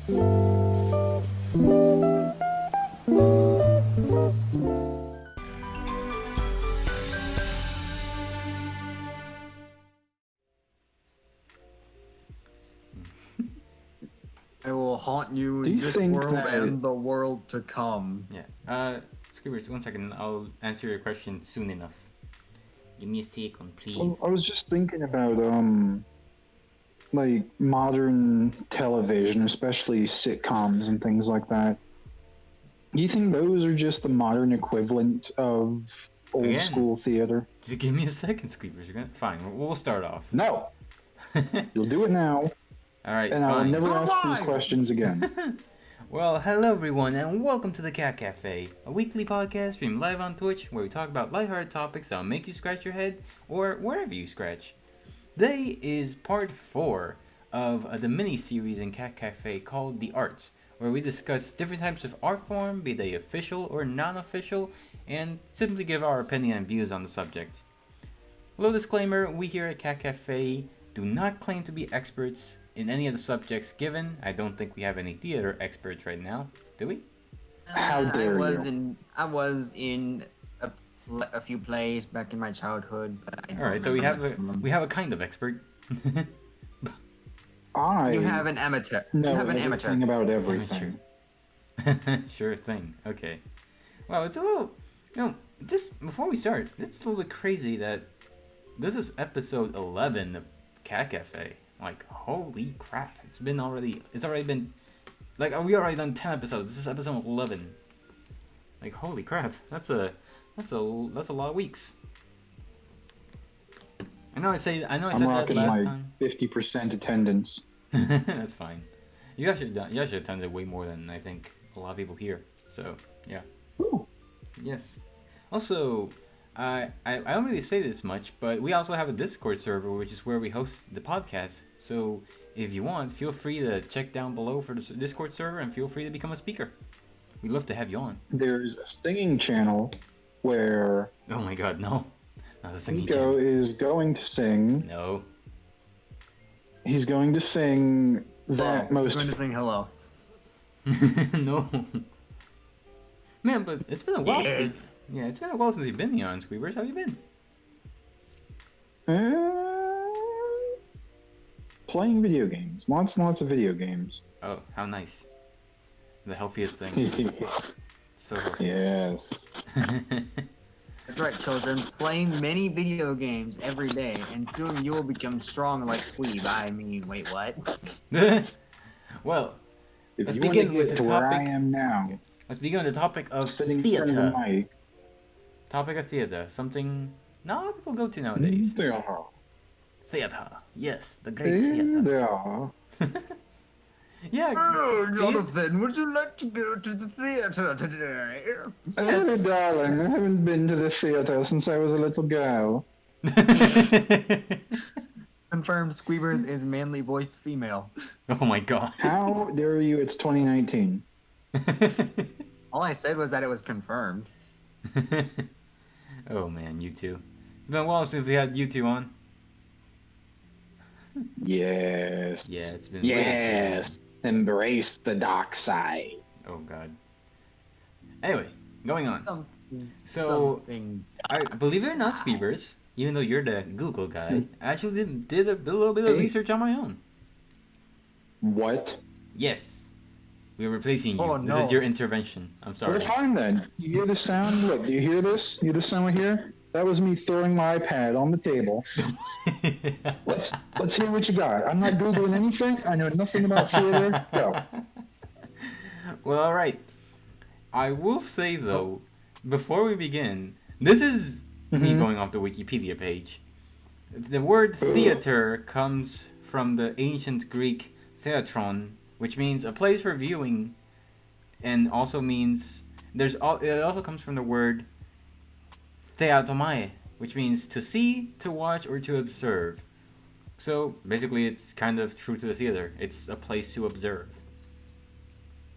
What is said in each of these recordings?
I will haunt you Do in you this think world that- and the world to come. Yeah. Scoobers, 1 second. I'll answer your question soon enough. Give me a second, please. Well, I was just thinking about like modern television, especially sitcoms and things like that. Do you think those are just the modern equivalent of old Again. school theater? Just give me a second, Scoobers. Fine, we'll start off. No, you'll do it now, Alright, and I will fine. never ask these questions again. Well, hello everyone, and welcome to the Kat Café, a weekly podcast streamed live on Twitch where we talk about lighthearted topics that'll make you scratch your head, or wherever you scratch. Today is part 4 of the mini-series in Kat Café called The Arts, where we discuss different types of art form, be they official or non-official, and simply give our opinion and views on the subject. Little disclaimer, we here at Kat Café do not claim to be experts in any of the subjects given. I don't think we have any theater experts right now, do we? How dare you. I was in a few plays back in my childhood. But I don't Alright, so we have remember a kind of expert. I You have an amateur. know You have an amateur. everything about everything. Sure thing. Okay. Well, it's a little... just before we start, it's a little bit crazy that this is episode 11 of Kat Cafe. Like, holy crap. It's already been... Like, we already done 10 episodes. This is episode 11. Like, holy crap. That's a lot of weeks. I know I said that rocking last my time. 50% attendance. That's fine. You actually attended way more than I think a lot of people here. So yeah. Ooh. Yes. Also, I don't really say this much, but we also have a Discord server, which is where we host the podcast. So if you want, feel free to check down below for the Discord server and feel free to become a speaker. We'd love to have you on. There's a singing channel where Oh my god, no. Not a singing Nico channel. is going to sing. No. He's going to sing that I'm most. going to sing hello. No. Man, but it's been a while Yes. since... Yeah, it's been a while since you've been here on Squeebers. How have you been? Playing video games. Lots and lots of video games. Oh, how nice. The healthiest thing. So healthy. Yes. That's right, children. Playing many video games every day, and soon you will become strong like Squeeb. I mean, wait, what? Well, If let's you want to begin with get the to where I topic. am now, Let's begin with the topic of sitting in front of the theater. mic. Topic of theater. Something not a lot of people go to nowadays. Theater. Yes, the great theater. Yeah. Oh, Jonathan, would you like to go to the theater today? Oh, darling, I haven't been to the theater since I was a little girl. Confirmed, Squeebers is manly voiced female. Oh my god. How dare you? It's 2019. All I said was that it was confirmed. Oh man, you two. It's been a while since we had you two on. Yes. Yeah, it's been Yes. Embrace the dark side. Oh god. Anyway, going on. So, Something Believe it or not, Squeebers, even though you're the Google guy, I actually did a little bit of research on my own. What? Yes. We're replacing you. Oh, This no. is your intervention. I'm sorry. Well, fine then. You hear the sound? Look, do you hear this? You hear the sound right here? That was me throwing my iPad on the table. Let's hear what you got. I'm not Googling anything. I know nothing about theater. Go. Well, alright. I will say, though, before we begin, this is me going off the Wikipedia page. The word theater comes from the ancient Greek theatron, which means a place for viewing, and also means it also comes from the word theatomai, which means to see, to watch, or to observe. So basically, it's kind of true to the theater. It's a place to observe.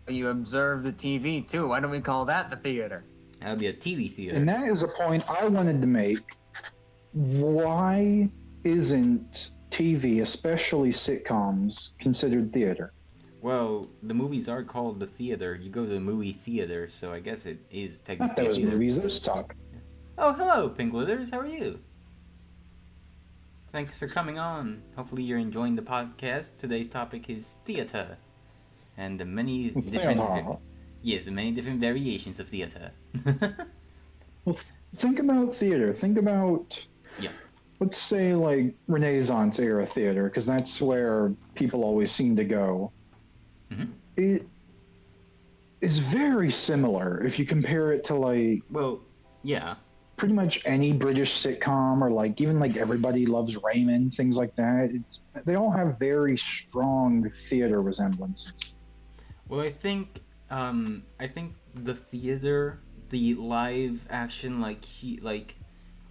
You observe the TV too. Why don't we call that the theater? That would be a TV theater. And that is a point I wanted to make. Why isn't TV, especially sitcoms, considered theater? Well, the movies are called the theater. You go to the movie theater, so I guess it is Not technically a those theater. movies; those suck. Oh, hello, Pink Glitters. How are you? Thanks for coming on. Hopefully, you're enjoying the podcast. Today's topic is theater, and the many different yes, the many different variations of theater. Well, think about theater. Think about, Yeah. let's say, like Renaissance era theater, because that's where people always seem to go. Mhm. It is very similar if you compare it to like Well, yeah. pretty much any British sitcom or like even like Everybody Loves Raymond, things like that. They all have very strong theater resemblances. Well, I think the theater, the live action, like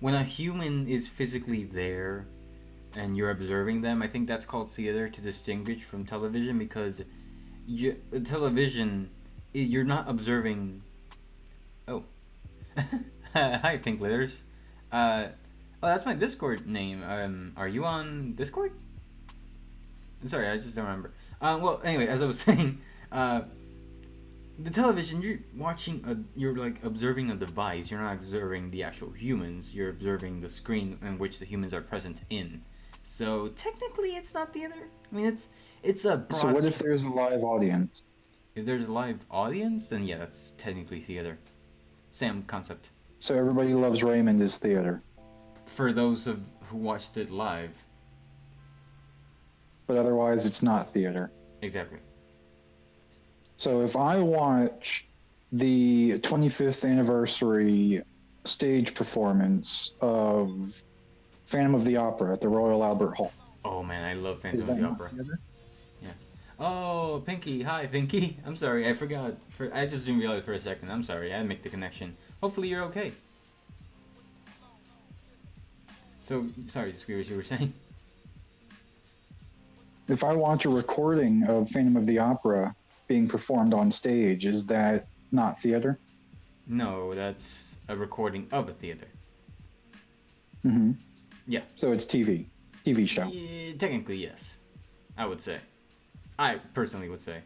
when a human is physically there, and you're observing them. I think that's called theater to distinguish from television because television, you're not observing. Oh, hi, Pink Glitters. Oh, that's my Discord name. Are you on Discord? Sorry, I just don't remember. Well, anyway, as I was saying, the television, you're like observing a device. You're not observing the actual humans. You're observing the screen in which the humans are present in. So technically, it's not theater. I mean, it's a broad. So what if there's a live audience? If there's a live audience, then yeah, that's technically theater. Same concept. So Everybody Loves Raymond is theater, For those who watched it live. but otherwise it's not theater. Exactly. So if I watch the 25th anniversary stage performance of Phantom of the Opera at the Royal Albert Hall, Oh man, I love is Phantom that of the not Opera. theater? Oh, Pinky. Hi, Pinky. I'm sorry. I forgot. I just didn't realize for a second. I'm sorry. I didn't make the connection. Hopefully you're okay. So, sorry, Squeers, you were saying? If I watch a recording of Phantom of the Opera being performed on stage, is that not theater? No, that's a recording of a theater. Mm-hmm. Yeah. So it's TV show. Yeah, technically, yes. I would say. I personally would say.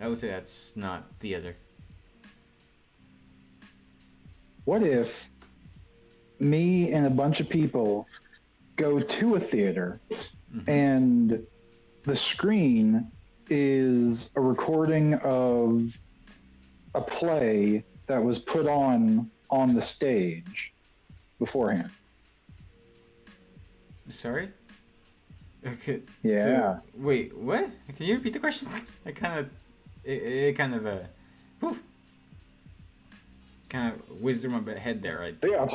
I would say that's not theater. What if me and a bunch of people go to a theater and the screen is a recording of a play that was put on the stage beforehand? Sorry? Okay. Yeah. So, wait, what? Can you repeat the question? I kind of... It kind of, whew. Kind of whizzed through my head there, right? Theater.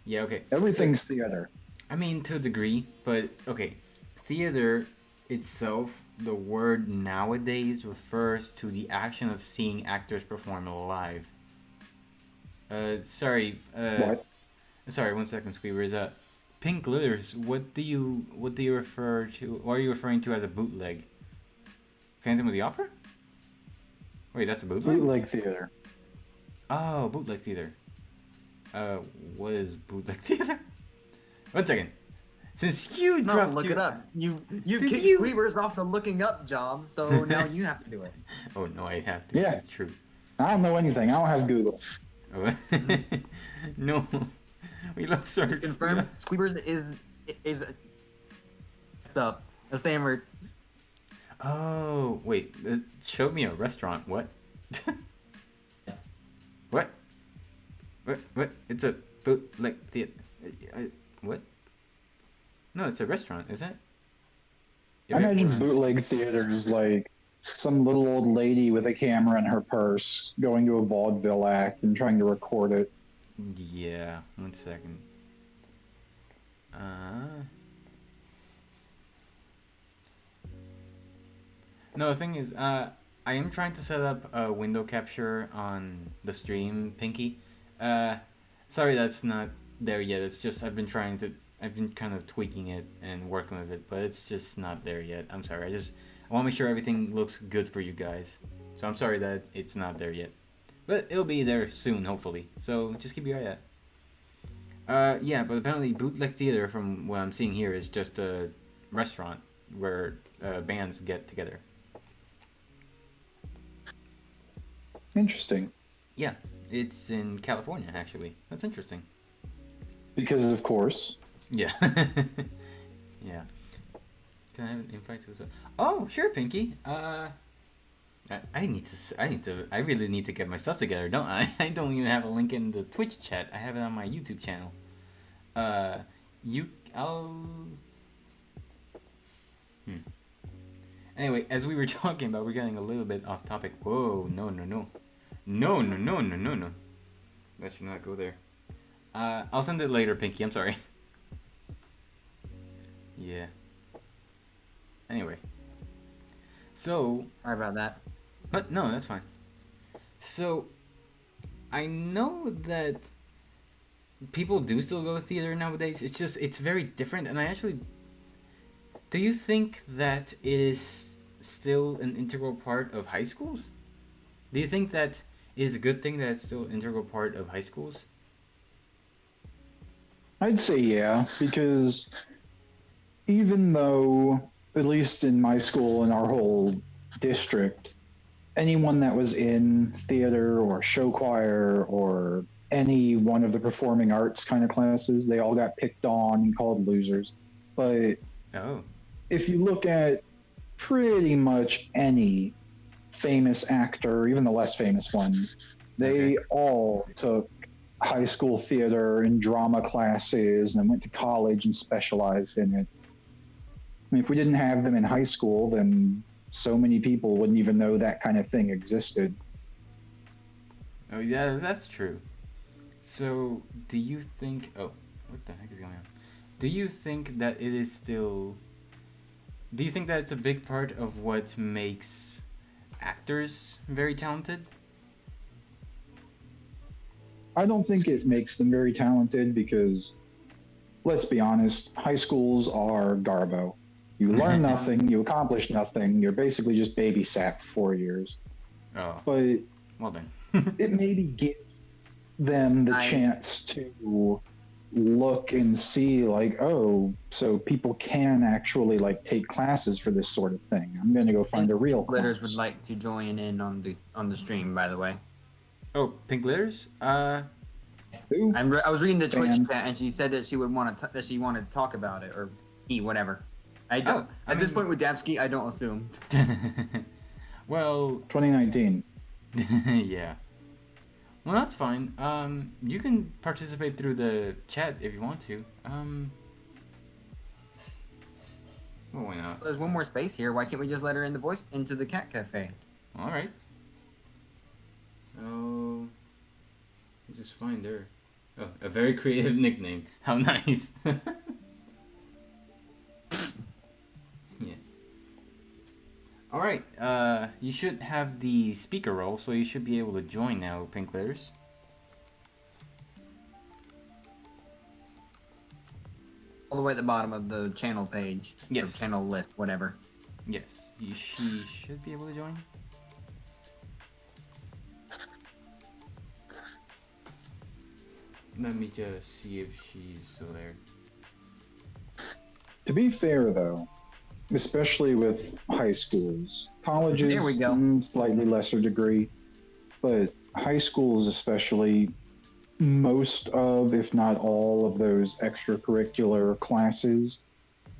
Yeah, okay. Everything's theater. I mean, to a degree, but okay. Theater itself, the word nowadays refers to the action of seeing actors perform live. Sorry. What? Sorry, 1 second, Squeebers. Pink Glitters. What do you refer to? What are you referring to as a bootleg? Phantom of the Opera? Wait, that's a bootleg? Bootleg theater. Oh, bootleg theater. What is bootleg theater? 1 second. Since you No, dropped look your... it up. You Since kicked you- Squeebers off the looking up job, so now you have to do it. Oh no, I have to. Yeah. It's true. I don't know anything. I don't have Google. Oh. No. We lost our... To confirm, Squeebers is the stammered. Oh, wait. It showed me a restaurant. What? What? What? It's a bootleg theater. What? No, it's a restaurant, isn't it? I imagine bootleg theater is like some little old lady with a camera in her purse going to a vaudeville act and trying to record it. Yeah, 1 second. No, the thing is, I am trying to set up a window capture on the stream, Pinky. Sorry that's not there yet. It's just I've been kind of tweaking it and working with it, but it's just not there yet. I'm sorry. I want to make sure everything looks good for you guys. So I'm sorry that it's not there yet. But it'll be there soon, hopefully. So just keep your eye out. Yeah, but apparently bootleg theater, from what I'm seeing here, is just a restaurant. where bands get together. Interesting. Yeah, it's in California actually. That's interesting. Because of course. Yeah. Yeah. Can I have an invite to this? Oh, sure, Pinky. I really need to get my stuff together, don't I? I don't even have a link in the Twitch chat. I have it on my YouTube channel. I'll. Anyway, as we were talking about, we're getting a little bit off topic. Whoa, no. That should not go there. I'll send it later, Pinky. I'm sorry. Yeah. Anyway. So. Sorry about that. But no, that's fine. So, I know that people do still go to theater nowadays. It's just, it's very different. And I actually. Do you think that it is still an integral part of high schools? Do you think that it is a good thing that it's still an integral part of high schools? I'd say yeah, because even though, at least in my school and our whole district, anyone that was in theater or show choir or any one of the performing arts kind of classes, they all got picked on and called losers. But if you look at pretty much any famous actor, even the less famous ones, they all took high school theater and drama classes and went to college and specialized in it. I mean, if we didn't have them in high school, then so many people wouldn't even know that kind of thing existed. Oh, yeah, that's true. So, do you think... Oh, what the heck is going on? Do you think that it is still... Do you think that it's a big part of what makes actors very talented? I don't think it makes them very talented because, let's be honest, high schools are garbo. You learn nothing, you accomplish nothing, you're basically just babysat for 4 years. Oh. But well then. It maybe gives them the chance to look and see, like, oh, so people can actually like take classes for this sort of thing. I'm gonna go find a real Glitters class. would like to join in on the stream, by the way. Oh, Pink Glitters? Who? I was reading the Twitch chat, and she said that she would want to that she wanted to talk about it or whatever. I don't. At this point with Dapsky, I don't assume. Well, 2019. Yeah. Well, that's fine. You can participate through the chat if you want to. Well, why not? There's one more space here. Why can't we just let her in the voice into the Cat Cafe? All right. Oh, just find her. Oh, a very creative nickname. How nice. Yeah. All right. You should have the speaker role, so you should be able to join now, Pink Glitters. All the way at the bottom of the channel page. Yes. Or channel list, whatever. Yes. She should be able to join. Let me just see if she's still there. To be fair, though, especially with high schools, colleges, There we go. Slightly lesser degree, but high schools especially, most of, if not all of those extracurricular classes,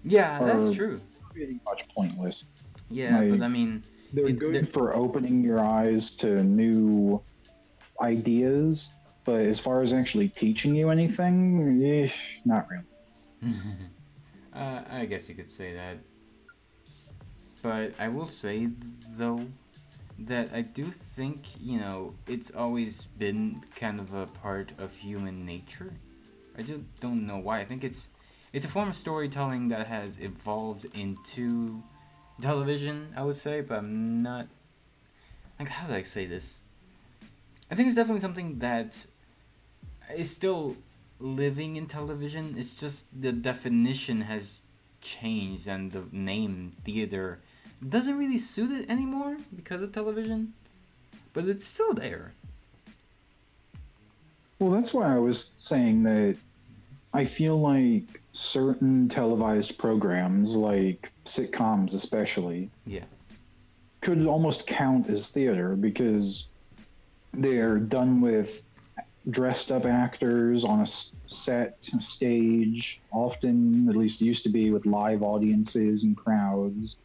Yeah, that's true. pretty much pointless. Yeah, but I mean, they're good for opening your eyes to new ideas, but as far as actually teaching you anything, not really. I guess you could say that. But I will say, though, that I do think, it's always been kind of a part of human nature. I just don't know why. I think it's a form of storytelling that has evolved into television, I would say, but I'm not... Like, how do I say this? I think it's definitely something that is still living in television. It's just the definition has changed and the name theater doesn't really suit it anymore because of television, but it's still there. Well, that's why I was saying that I feel like certain televised programs, like sitcoms especially, Yeah. could almost count as theater because they're done with dressed up actors on a set, a stage, often, at least used to be, with live audiences and crowds.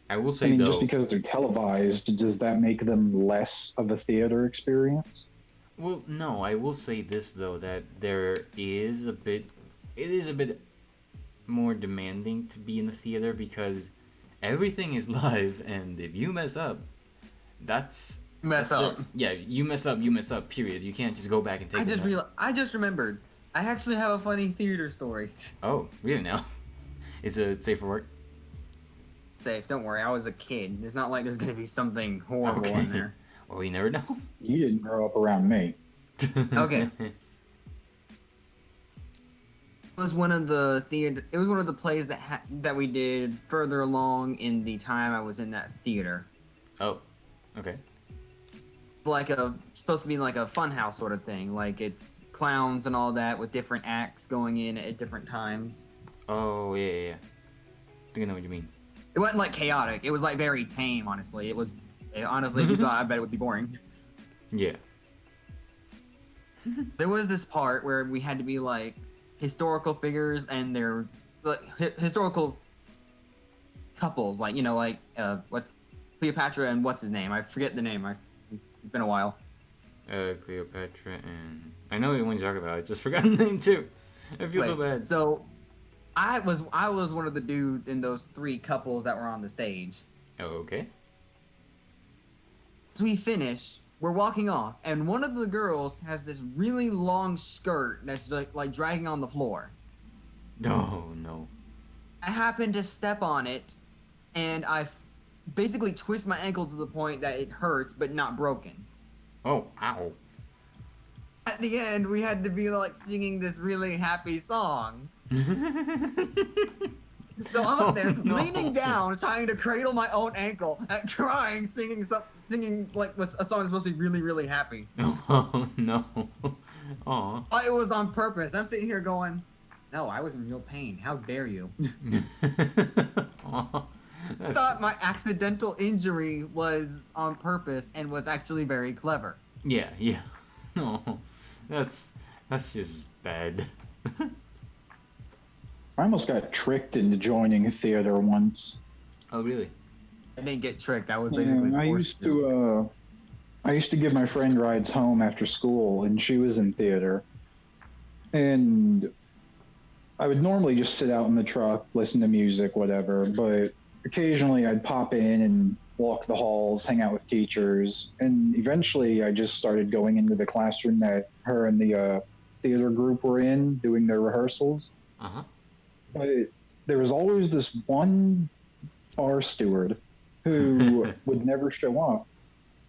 I will I say mean, just though. because they're televised, does that make them less of a theater experience? Well, no, I will say this though that there is a bit. It is a bit more demanding to be in the theater because everything is live, and if you mess up, that's Mess that's it. up. Yeah, you mess up, you mess up. Period. You can't just go back and take it back. I just remembered. I actually have a funny theater story. Oh, really now? Is it safe for work? Safe. Don't worry. I was a kid. It's not like there's gonna be something horrible Okay. in there. Well, you never know. You didn't grow up around me. Okay. It was one of the theater. It was one of the plays that we did further along in the time I was in that theater. Oh, okay. Like supposed to be like a funhouse sort of thing. Like it's clowns and all that with different acts going in at different times. Oh, yeah. I think I know what you mean. It wasn't like chaotic. It was like very tame. Honestly, honestly, if you saw it, I bet it would be boring. Yeah. There was this part where we had to be like historical figures and their like, historical couples, like what's Cleopatra and what's his name? I forget the name. It's been a while. Cleopatra and I know the one you're talking about. I just forgot the name too. I feel so bad. So I was one of the dudes in those three couples that were on the stage. Oh, okay. So we finish. We're walking off, and one of the girls has this really long skirt that's like dragging on the floor. No. I happened to step on it, and I basically twist my ankle to the point that it hurts, but not broken. Oh, ow. At the end, we had to be like singing this really happy song. So I'm up there leaning down, trying to cradle my own ankle, and crying, singing like a song that's supposed to be really, really happy. Oh no. Aw. It was on purpose. I'm sitting here going, no, I was in real pain. How dare you? Aw. I thought my accidental injury was on purpose and was actually very clever. Yeah. No. That's just bad. I almost got tricked into joining a theater once. Oh, really? I didn't get tricked. I was basically I used to give my friend rides home after school, and she was in theater. And I would normally just sit out in the truck, listen to music, whatever, but occasionally I'd pop in and walk the halls, hang out with teachers, and eventually I just started going into the classroom that her and the theater group were in, doing their rehearsals. Uh-huh. But there was always this one bar steward who would never show up.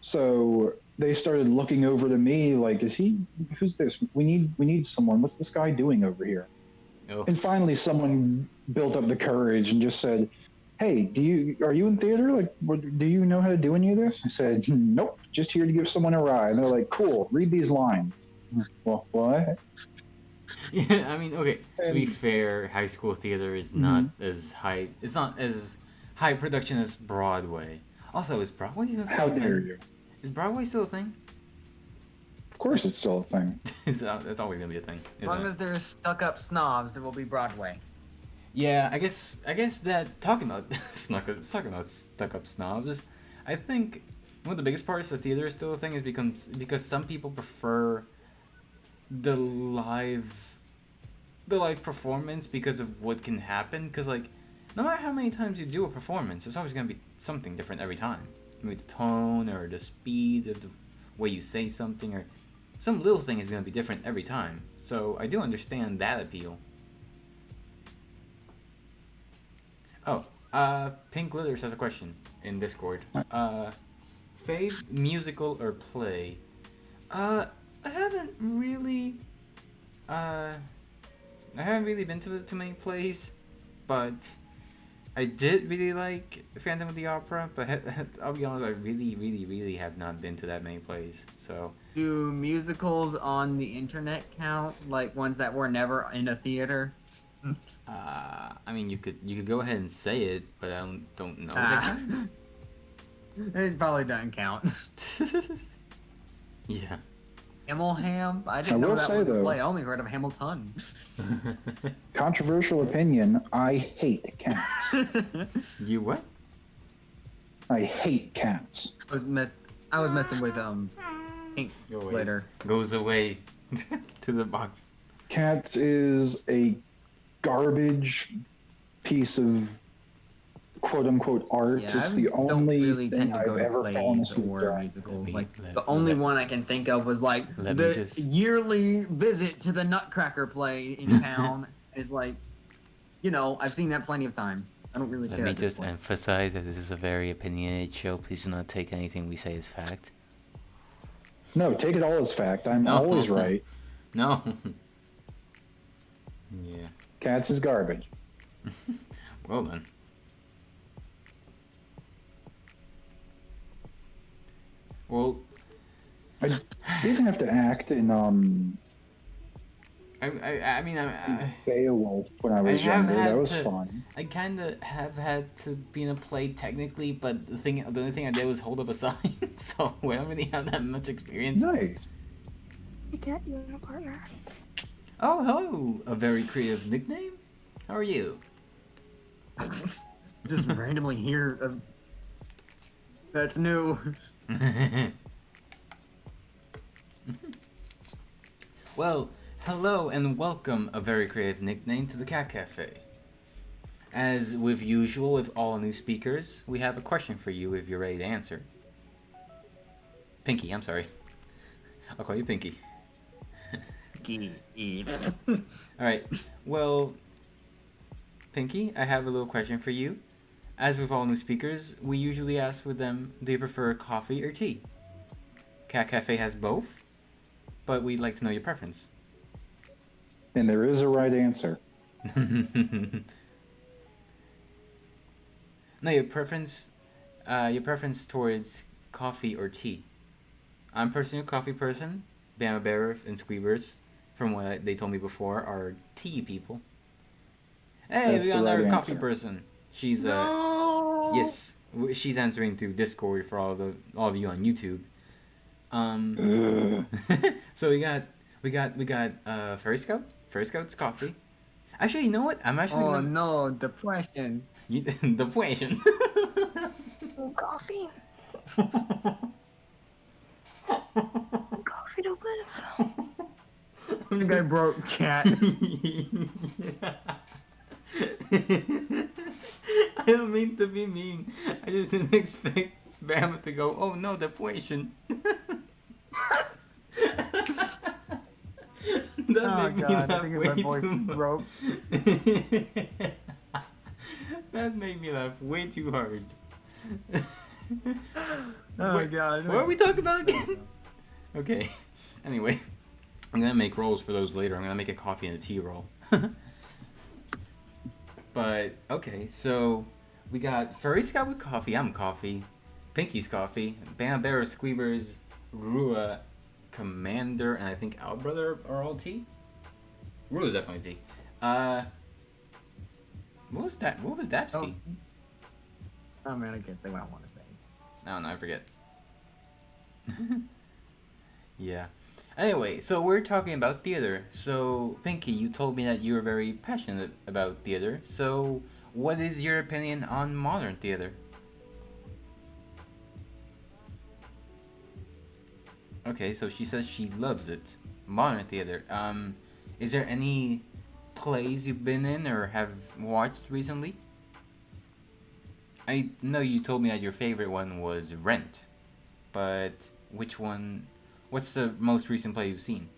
So they started looking over to me like, who's this? We need someone. What's this guy doing over here? Oh. And finally someone built up the courage and just said, hey, are you in theater? Like, do you know how to do any of this? I said, nope, just here to give someone a ride. And they're like, cool, read these lines. Well, what? Yeah, I mean, okay. To be fair, high school theater is not as high. It's not as high production as Broadway. Also, is Broadway still a thing? How dare you? Is Broadway still a thing? Of course, it's still a thing. That's always gonna be a thing. As long as there's stuck-up snobs, there will be Broadway. Yeah, I guess that talking about stuck-up snobs, I think one of the biggest parts of theater is still a thing is because some people prefer the live performance because of what can happen. Because like, no matter how many times you do a performance, it's always gonna be something different every time. Maybe the tone or the speed of the way you say something or some little thing is gonna be different every time. So I do understand that appeal. Oh, Pink Glitters has a question in Discord. Fave musical or play? I haven't really been to too many plays, but I did really like Phantom of the Opera. But I'll be honest, I really have not been to that many plays. So Do musicals on the internet count? Like ones that were never in a theater? I mean, you could go ahead and say it, but I don't know. Ah, it probably doesn't count. Yeah. Hamilham? I I didn't know will that say was a though, play. I only heard of Hamilton. controversial opinion. I hate cats. You what? I hate cats. I was messing with Pink later. Goes away to the box. Cats is a garbage piece of quote unquote art. Yeah, It's I the don't only really thing tend to I've go to ever fallen plays asleep or during. musicals. me- Like let- the only let- one I can think of was like let me the just- yearly visit to the Nutcracker play in town. Is like, I've seen that plenty of times. I don't really Let care. me At this just point. emphasize that this is a very opinionated show. Please do not take anything we say as fact. No, take it all as fact. I'm No. always right. No. Yeah. Cats is garbage. Well then. Well, I did have to act in I mean, Beowulf when I was I have younger. That had was to- fun. I kind of have had to be in a play technically, but the only thing I did was hold up a sign, so I don't really have that much experience. Nice. Hey, Kat, you want a partner? Oh, hello! A very creative nickname. How are you? Just randomly hear. That's new. Well, hello and welcome, a very creative nickname, to the Kat Cafe. As with usual with all new speakers, we have a question for you if you're ready to answer. Pinky, I'm sorry. I'll call you Pinky. Alright, well, Pinky, I have a little question for you. As with all new speakers, we usually ask with them, do you prefer coffee or tea? Kat Cafe has both, but we'd like to know your preference. And there is a right answer. No, your preference towards coffee or tea. I'm personally a coffee person. Bama Bear and Squeebers, from what they told me before, are tea people. Hey, That's we got the right another coffee answer. person. She's No! yes, she's answering to Discord for all of you on YouTube. Ugh. So we got Fairy Scout. Fairy Scout's coffee. Actually, you know what? I'm actually Oh gonna no, depression. the question. Coffee. Coffee to live. I think I broke Cat. I don't mean to be mean. I just didn't expect Bama to go, oh no, the question. That Oh made me god, I laugh think way my voice too is much. broke. That made me laugh way too hard. Oh Wait, god. what are we talking about again? Okay. Anyway, I'm gonna make rolls for those later. I'm gonna make a coffee and a tea roll. But okay, so we got Furry Scout with coffee. I'm coffee. Pinky's coffee. Bam Bear, Squeebers, Rua, Commander, and I think Our Brother are all tea. Rua's definitely tea. What was that? What was Dapsky? Oh man, I can't say what I want to say. No, I forget. Yeah. Anyway, so we're talking about theater. So, Pinky, you told me that you were very passionate about theater. So, what is your opinion on modern theater? Okay, so she says she loves it. Modern theater. Is there any plays you've been in or have watched recently? I know you told me that your favorite one was Rent, but which one? What's the most recent play you've seen?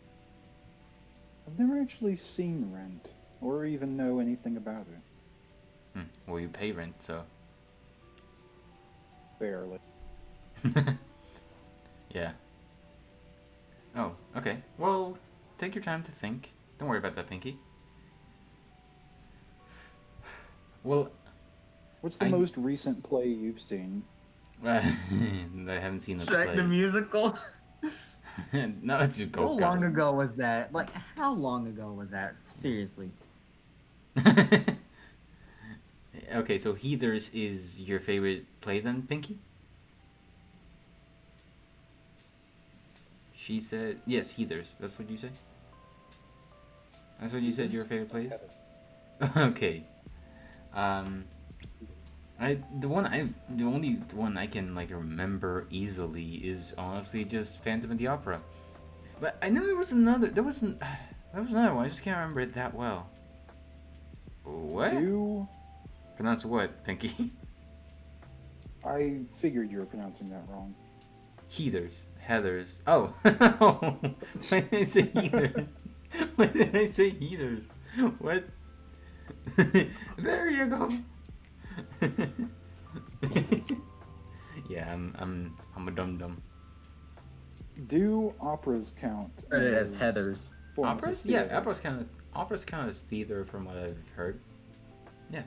I've never actually seen Rent or even know anything about it. Well, you pay rent, so. Barely. Yeah. Oh, okay. Well, take your time to think. Don't worry about that, Pinky. Well, What's the I- most recent play you've seen? I haven't seen the Shrek play. the musical. No, just go. How long ago was that? Like, how long ago was that? Seriously. Okay, so Heathers is your favorite play then, Pinky? She said yes, Heathers. That's what you said. That's what you said your favorite plays. Okay. Um, the only one I can like remember easily is honestly just Phantom of the Opera. But I know there was another. There was another one. I just can't remember it that well. What? Do Pronounce what, Pinky? I figured you were pronouncing that wrong. Heathers. Heathers. Oh. Why did I say heathers? Why did I say heathers? What? There you go. Yeah, I'm a dum dum. Do operas count Credit as Heathers. forms of Operas? Yeah, theater? operas count as theater from what I've heard. Yeah.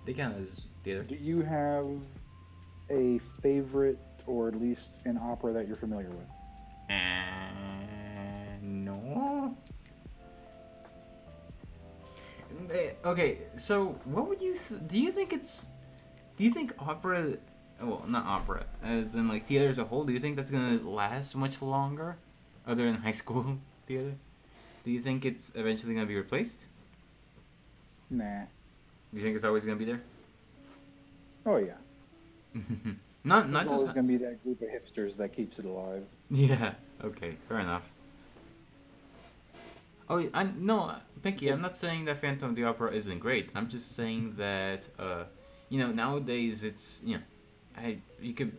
They count as theater. Do you have a favorite, or at least an opera that you're familiar with? No. Okay, so what would you do you think it's do you think opera, well, not opera, as in like theater as a whole, do you think that's gonna last much longer other than high school theater? Do you think it's eventually gonna be replaced? Nah. Do you think it's always gonna be there? Oh yeah. not There's just always going to be that group of hipsters that keeps it alive. Yeah. Okay. Fair enough. Oh, no, Pinky. I'm not saying that Phantom of the Opera isn't great. I'm just saying that nowadays it's you could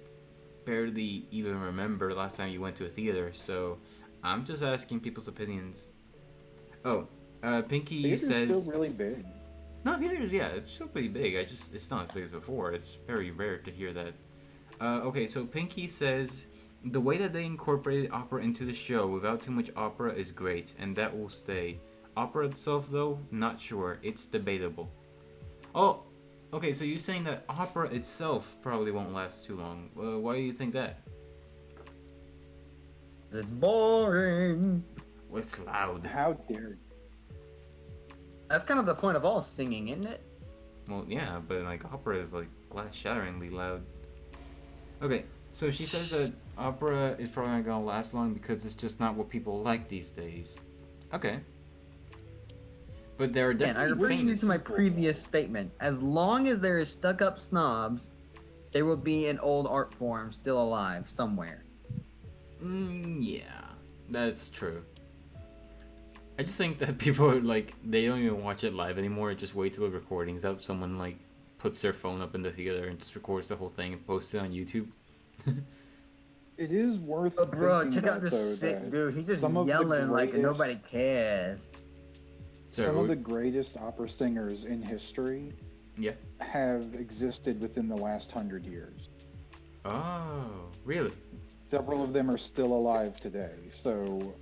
barely even remember the last time you went to a theater. So I'm just asking people's opinions. Oh, Pinky Theater's says still really big. no, theaters. Yeah, it's still pretty big. It's not as big as before. It's very rare to hear that. Okay, so Pinky says the way that they incorporated opera into the show without too much opera is great, and that will stay. Opera itself, though, not sure. It's debatable. Oh, okay, so you're saying that opera itself probably won't last too long. Why do you think that? It's boring. Well, it's loud. How dare you? That's kind of the point of all singing, isn't it? Well, yeah, but like opera is like glass-shatteringly loud. Okay, so she says that opera is probably not gonna last long because it's just not what people like these days. Okay. But there are And I definitely refer you famous to my people. previous statement. As long as there is stuck-up snobs, there will be an old art form still alive somewhere. Yeah, that's true. I just think that people are like, they don't even watch it live anymore. Just wait till the recording's up. Someone like puts their phone up in the theater and just records the whole thing and posts it on YouTube. It is worth. But bro, thinking check out about, this though, sick that dude. He just some of the yelling like greatest- nobody cares. Some of the greatest opera singers in history Yeah. have existed within the last 100 years. Oh, really? Several of them are still alive today. So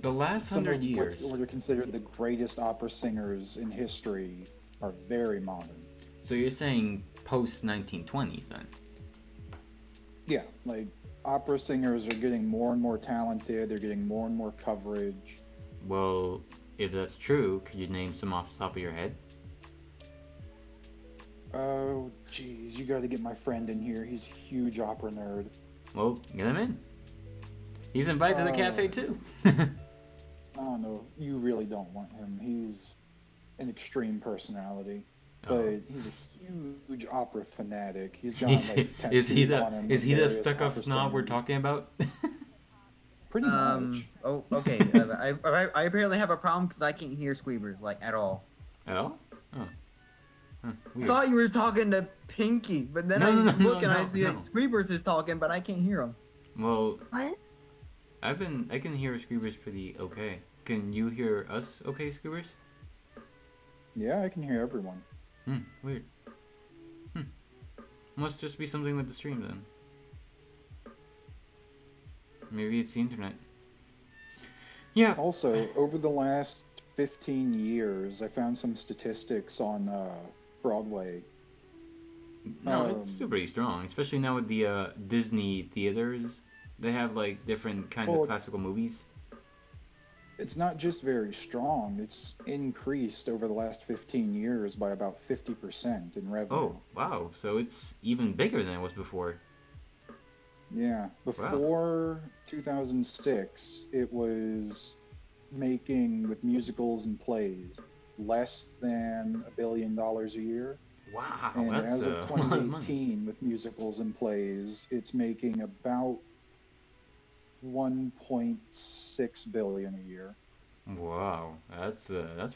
The last some 100 of years. what are considered the greatest opera singers in history are very modern. So you're saying post 1920s then? Yeah, like opera singers are getting more and more talented. They're getting more and more coverage. Well, if that's true, could you name some off the top of your head? Oh, jeez, you got to get my friend in here. He's a huge opera nerd. Well, get him in. He's invited to the cafe too. I don't know. You really don't want him. He's an extreme personality, but Oh. he's a huge opera fanatic. He's got Is like is he tattoos on the him is of he the various stuck up opera snob we're singers. talking about? Pretty much. Oh, okay. I apparently have a problem because I can't hear Squeebers like at all. Oh? Oh. Huh, I weird. thought you were talking to Pinky, but then No, I no, no, look no, and I no, see no. that Squeebers is talking, but I can't hear him. Well, What? I can hear Screamers pretty okay. Can you hear us okay, Screamers? Yeah, I can hear everyone. Weird. Must just be something with the stream then. Maybe it's the internet. Yeah. Also, over the last 15 years, I found some statistics on Broadway. No, it's still pretty strong, especially now with the Disney theaters. They have like different kind Well, of classical movies. it's not just very strong, it's increased over the last 15 years by about 50% in revenue. Oh, wow. So it's even bigger than it was before. Yeah, Wow. before 2006, it was making with musicals and plays less than $1 billion a year. Wow, And that's as of a lot of money. 2018, with musicals and plays, it's making about 1.6 billion a year. Wow, that's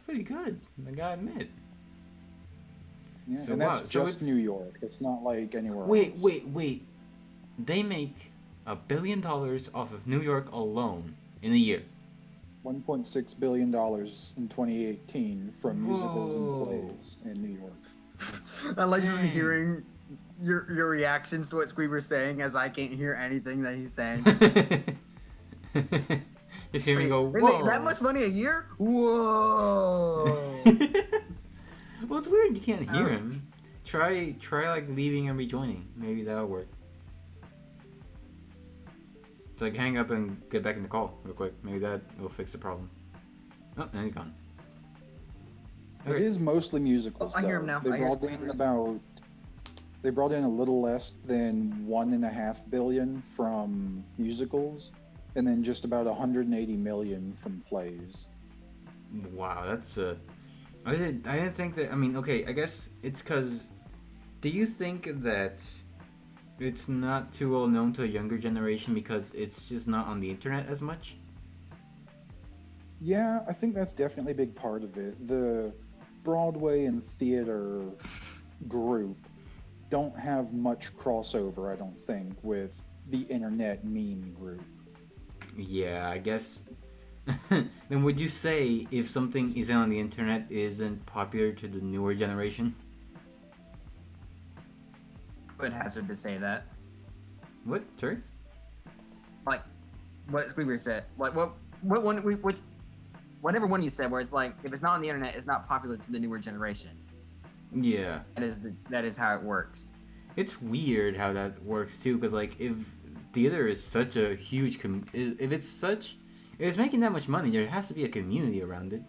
pretty good. I gotta admit. Yeah, So and that's wow, so just it's New York. It's not like anywhere wait, else. wait, wait. They make $1 billion off of New York alone in a year. $1.6 billion in 2018 from musicals and Whoa! plays in New York. I like just Dang! hearing your reactions to what Squeeber's saying, as I can't hear anything that he's saying. Just hear me Wait, go, they make that whoa! much money a year? Whoa! Well, it's weird you can't hear him. Ouch. Try like leaving and rejoining. Maybe that'll work. So like hang up and get back in the call real quick. Maybe that will fix the problem. Oh, and he's gone. It Okay. is mostly musicals, Oh, I hear though. him now. They I hear brought in Squeeber's. about they brought in a little less than 1.5 billion from musicals, and then just about 180 million from plays. Wow, that's I didn't think that. I mean, okay, I guess it's because. Do you think that it's not too well known to a younger generation because it's just not on the internet as much? Yeah, I think that's definitely a big part of it. The Broadway and theater group don't have much crossover, I don't think, with the internet meme group. Yeah, I guess. Then would you say if something isn't on the internet isn't popular to the newer generation? I would hazard to say that. What? Sorry? Like what Squeeber said. Like what one which whatever one you said, where it's like if it's not on the internet, it's not popular to the newer generation. Yeah. That is how it works. It's weird how that works too, because like if theater is such a huge if it's making that much money, there has to be a community around it.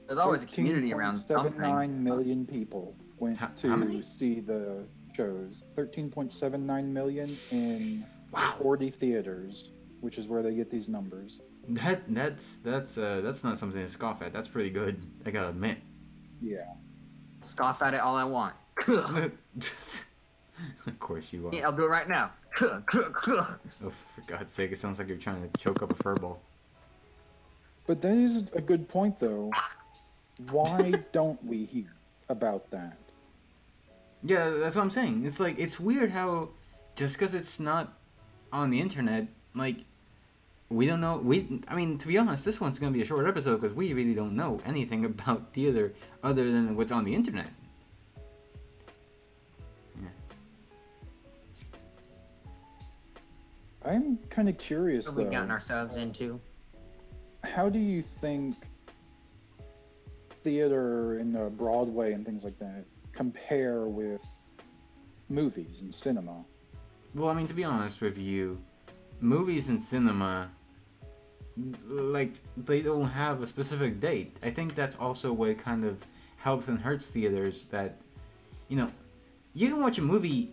There's always a community around something. 13.79 million people went How many? to see the shows. 13.79 million in Wow. 40 theaters, which is where they get these numbers. That's not something to scoff at. That's pretty good. I gotta admit. Yeah. Scoff at it all I want. Of course you are. Yeah, I'll do it right now. Oh, for God's sake! It sounds like you're trying to choke up a furball. But that is a good point, though. Why don't we hear about that? Yeah, that's what I'm saying. It's like it's weird how just because it's not on the internet, like we don't know. I mean, to be honest, this one's gonna be a short episode because we really don't know anything about theater other than what's on the internet. Yeah. I'm kind of curious, What have we though. gotten ourselves into? How do you think theater and Broadway and things like that compare with movies and cinema? Well, I mean, to be honest with you, movies and cinema, like, they don't have a specific date. I think that's also what kind of helps and hurts theaters that, you can watch a movie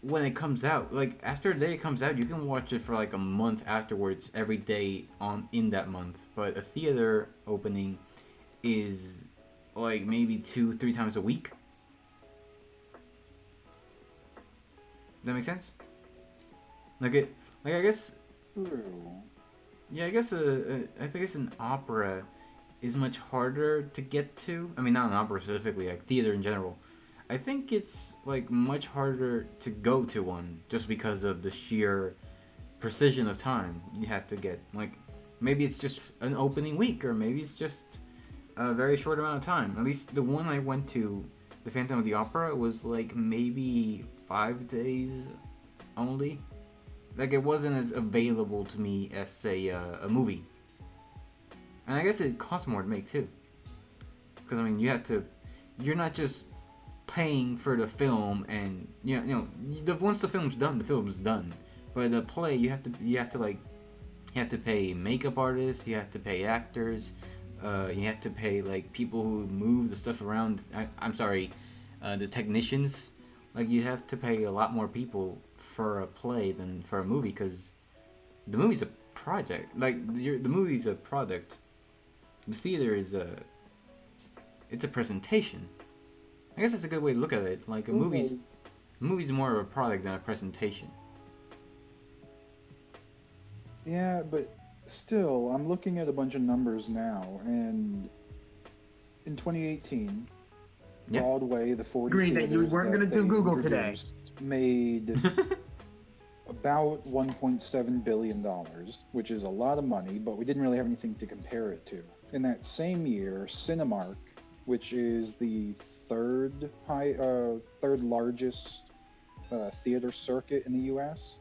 when it comes out. Like, after the day it comes out, you can watch it for like a month afterwards, every day in that month. But a theater opening is like maybe 2-3 times a week. That make sense? I guess, True. yeah, I guess I guess an opera is much harder to get to. I mean, not an opera specifically, like theater in general. I think it's like much harder to go to one just because of the sheer precision of time you have to get. Like, maybe it's just an opening week, or maybe it's just a very short amount of time. At least the one I went to, the Phantom of the Opera, was like maybe 5 days only. Like, it wasn't as available to me as, say, a movie. And I guess it costs more to make too. Because I mean, you're not just paying for the film, and once the film's done, the film's done. But the play, you have to like You have to pay makeup artists. You have to pay actors. You have to pay like people who move the stuff around. I'm sorry, the technicians. Like you have to pay a lot more people for a play than for a movie because the movie's a project. Like the movie's a product. The theater is it's a presentation. I guess that's a good way to look at it. Like a movie's more of a product than a presentation. Yeah, but still, I'm looking at a bunch of numbers now, and in 2018, Yeah. Broadway, the 40 Agreed that you theaters weren't that gonna do they Google today. introduced made about $1.7 billion, which is a lot of money, but we didn't really have anything to compare it to. In that same year, Cinemark, which is the third largest theater circuit in the U.S.,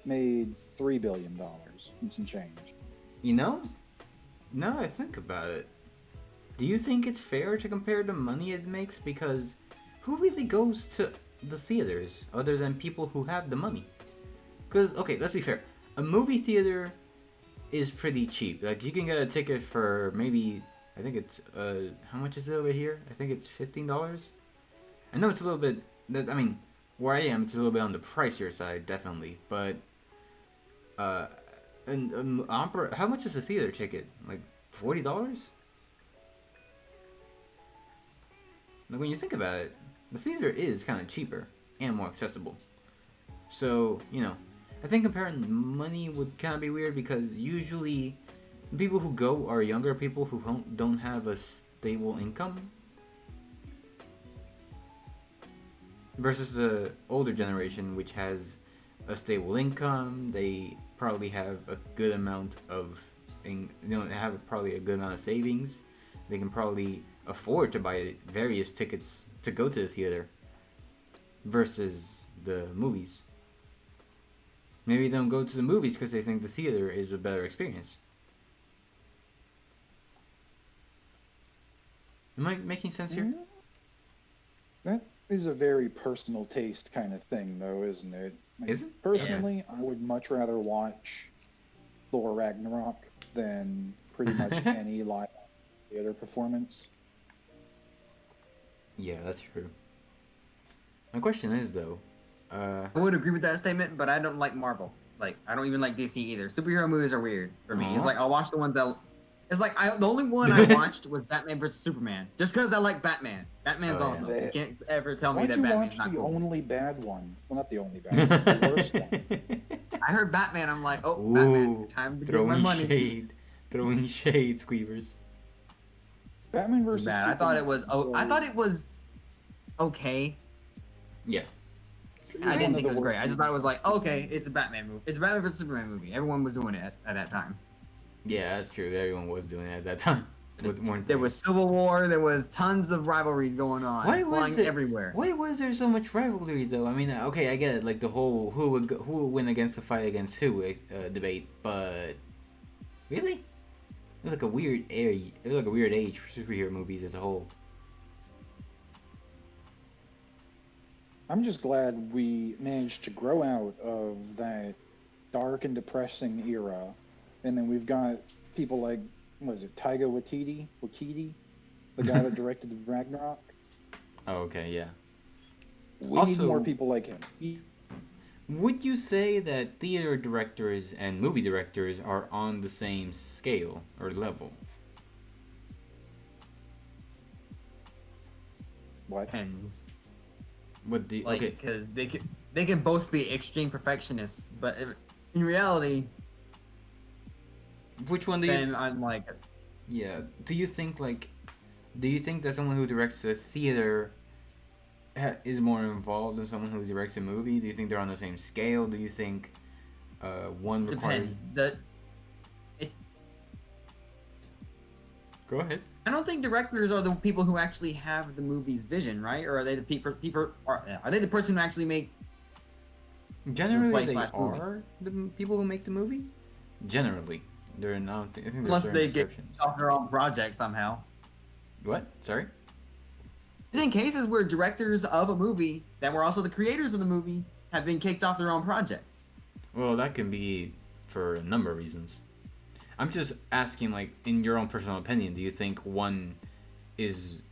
made $3 billion and some change. You know, now I think about it, do you think it's fair to compare the money it makes? Because who really goes to the theaters other than people who have the money? Because, okay, let's be fair. A movie theater is pretty cheap. Like, you can get a ticket for maybe, I think it's, how much is it over here? I think it's $15. I know it's a little bit, I mean, where I am, it's a little bit on the pricier side, definitely. But, opera, how much is a theater ticket? Like, $40? Like, when you think about it, the theater is kind of cheaper and more accessible. So, you know, I think comparing money would kind of be weird because usually people who go are younger people who don't have a stable income versus the older generation which has a stable income. They probably have a good amount of, have probably a good amount of savings. They can probably afford to buy various tickets to go to the theater versus the movies. Maybe they don't go to the movies because they think the theater is a better experience. Am I making sense here? That is a very personal taste kind of thing, though, isn't it? Like, Is it? Personally, I would much rather watch Thor Ragnarok than pretty much any live theater performance. Yeah, that's true. My question is though, I would agree with that statement, but I don't like Marvel. Like, I don't even like DC either. Superhero movies are weird for me. It's Aw. like I'll watch the ones that. It's like the only one I watched was Batman vs Superman, just because I like Batman. Batman's Oh, yeah. awesome. You can't ever tell me Why'd that you Batman's watch not the cool. only bad one? Well, not the only bad one, the worst one. I heard Batman. I'm like, oh, Ooh, Batman, time to get my throwing money. shade, throwing shade, Squeevers. Batman versus Bad. Superman. I thought it was. Oh, I thought it was okay. Yeah. I didn't think it was great. I just thought it was like, okay, it's a Batman movie. It's a Batman vs Superman movie. Everyone was doing it at that time. Yeah, that's true. Everyone was doing it at that time. There was Civil War. There was tons of rivalries going on. Flying everywhere. Why was there so much rivalry though? I mean, okay, I get it, like the whole who would win against the fight against who debate, but really, it was like a weird area. It was like a weird age for superhero movies as a whole. I'm just glad we managed to grow out of that dark and depressing era, and then we've got people like, what is it, Taika Waititi, the guy that directed the Ragnarok. Oh, okay, yeah. We Also, need more people like him. Would you say that theater directors and movie directors are on the same scale or level? What? Depends. What do you, Like, okay? because they can both be extreme perfectionists, but in reality, Which one do you? then I'm like, Yeah. Do you think that someone who directs a theater is more involved than someone who directs a movie? Do you think they're on the same scale? Do you think one requires? depends. Go ahead. I don't think directors are the people who actually have the movie's vision, right? Or are they the people? Are they the person who actually make? Generally, Play they slash movie. are the people who make the movie. Generally, they're not. I think there's Unless certain they get exceptions. off their own project somehow. What? Sorry. In cases where directors of a movie that were also the creators of the movie have been kicked off their own project. Well, that can be for a number of reasons. I'm just asking, like, in your own personal opinion, do you think one is?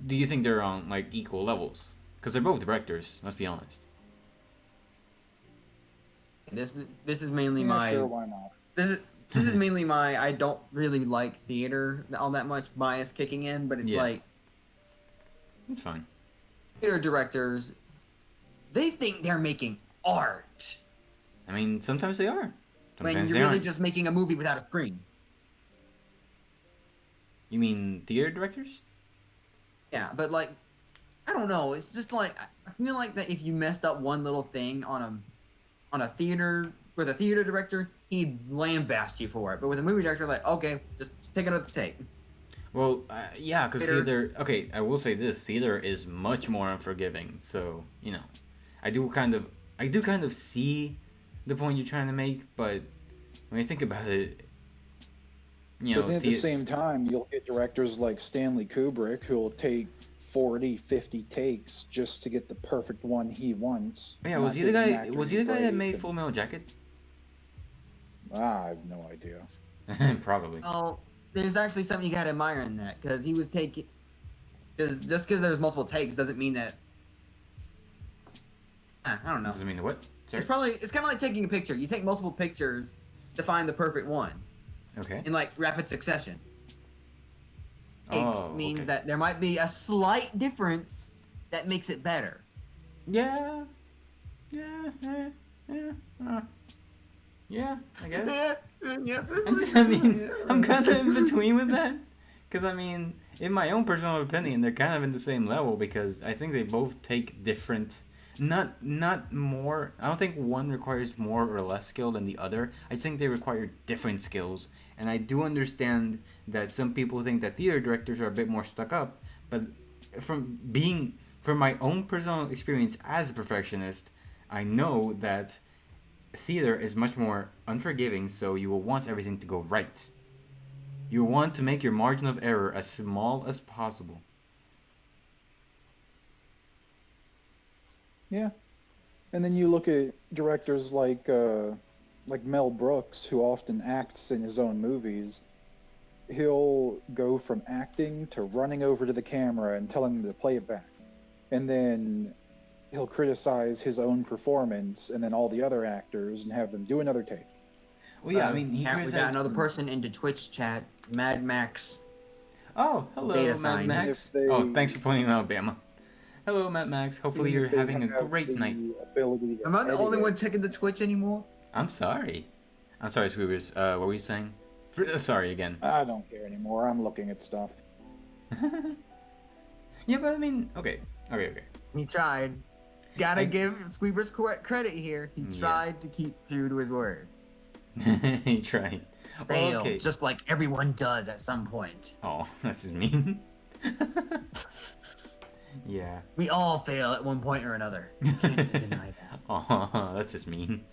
Do you think they're on like equal levels? Because they're both directors. Let's be honest. This is mainly Yeah, my sure, why not? this is mainly my I don't really like theater all that much bias kicking in, but it's Yeah. like It's fine. theater directors, they think they're making art I mean, sometimes they are. when Sometimes you're they really aren't. just making a movie without a screen. You mean theater directors? Yeah, but like I don't know. It's just like I feel like that if you messed up one little thing on a theater with a theater director, he'd lambast you for it. But with a movie director, like okay, just take another take. Well, yeah, because Theater- theater. Okay, I will say this: theater is much more unforgiving. So you know, I do kind of see the point you're trying to make, but when you think about it, you know, But then at the same time, you'll get directors like Stanley Kubrick who will take 40, 50 takes just to get the perfect one he wants. yeah, not was he the giving guy? actors Was he a the guy that break, made and- Full Metal Jacket? I have no idea. Probably. Oh, there's actually something you gotta admire in that because he was taking. Because just because there's multiple takes doesn't mean that. I don't know. Doesn't mean what? Sorry. It's kind of like taking a picture. You take multiple pictures to find the perfect one Okay. in like rapid succession. Takes Oh, means okay. that there might be a slight difference that makes it better. Yeah. Yeah. Yeah. I guess. I mean, I'm kind of in between with that. Because, I mean, in my own personal opinion, they're kind of in the same level because I think they both take different. Not more. I don't think one requires more or less skill than the other. I think they require different skills. And I do understand that some people think that theater directors are a bit more stuck up. But from my own personal experience as a perfectionist, I know that theater is much more unforgiving, so you will want everything to go right. You want to make your margin of error as small as possible. Yeah. And then you look at directors like Mel Brooks, who often acts in his own movies. He'll go from acting to running over to the camera and telling them to play it back. And then he'll criticize his own performance and then all the other actors and have them do another take. Well, yeah, I mean, he we got criticized... another person into Twitch chat, Mad Max. Oh, hello, Data Mad science. Max. If they- Oh, thanks for pointing out, Bama. Hello, Mad Max. Hopefully you're They having a have great the night. ability to Am I the edit only it. one checking the Twitch anymore? I'm sorry. I'm sorry, Scoobers. What were you saying? Sorry again. I don't care anymore. I'm looking at stuff. Yeah, but I mean, okay. He tried. Gotta give Squeebers credit here. He Yeah. tried to keep true to his word. He tried. Failed, Okay. just like everyone does at some point. Oh, that's just mean. Yeah. We all fail at one point or another. You can't deny that. Oh, that's just mean.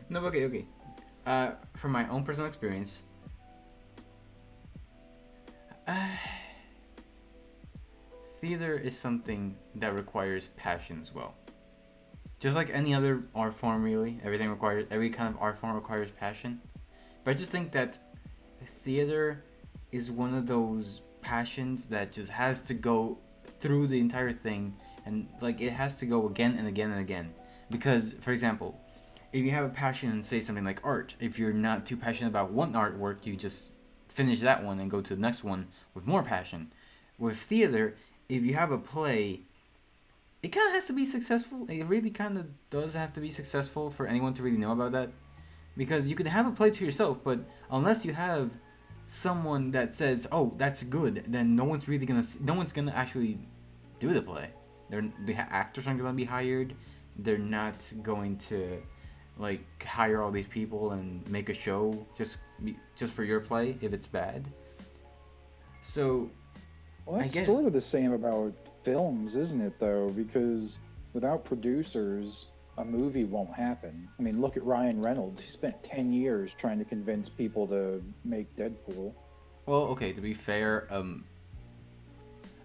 No, okay. From my own personal experience, theater is something that requires passion as well. Just like any other art form, really, every kind of art form requires passion. But I just think that theater is one of those passions that just has to go through the entire thing, and like it has to go again and again and again. Because, for example, if you have a passion in, say, something like art, if you're not too passionate about one artwork, you just finish that one and go to the next one with more passion. With theater, if you have a play, it kind of has to be successful. It really kind of does have to be successful for anyone to really know about that. Because you can have a play to yourself, but unless you have someone that says, "Oh, that's good," then no one's gonna actually do the play. The actors aren't gonna be hired. They're not going to like hire all these people and make a show just for your play if it's bad. So Well, I that's guess- sort of the same about films, isn't it, though? Because without producers, a movie won't happen. I mean, look at Ryan Reynolds. He spent 10 years trying to convince people to make Deadpool. Well, okay, to be fair,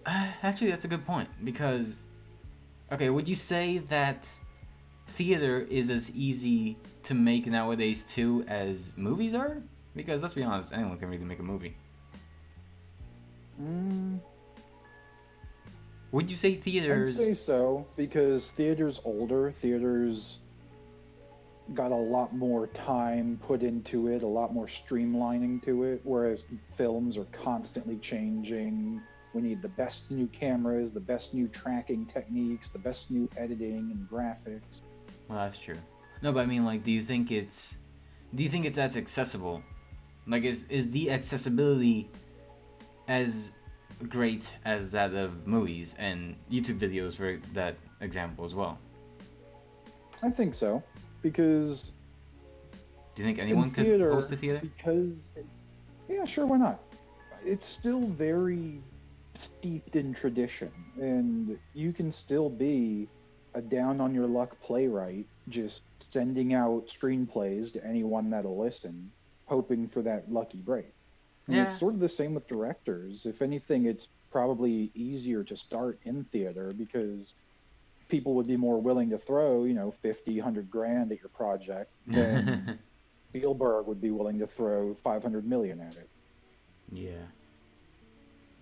actually that's a good point, because, okay, would you say that theater is as easy to make nowadays too as movies are? Because let's be honest, anyone can really make a movie. Would you say theaters? I'd say so, because theaters older, theaters got a lot more time put into it, a lot more streamlining to it, whereas films are constantly changing. We need the best new cameras, the best new tracking techniques, the best new editing and graphics. Well, that's true. No, but I mean, like, do you think it's as accessible? Like, is the accessibility as great as that of movies and YouTube videos for that example as well? I think so, because Do you think anyone could host a theater? Because, yeah, sure, why not? It's still very steeped in tradition, and you can still be a down on your luck playwright, just sending out screenplays to anyone that'll listen, hoping for that lucky break. And Yeah. it's sort of the same with directors. If anything, it's probably easier to start in theater because people would be more willing to throw, 50, 100 grand at your project than Spielberg would be willing to throw 500 million at it. Yeah.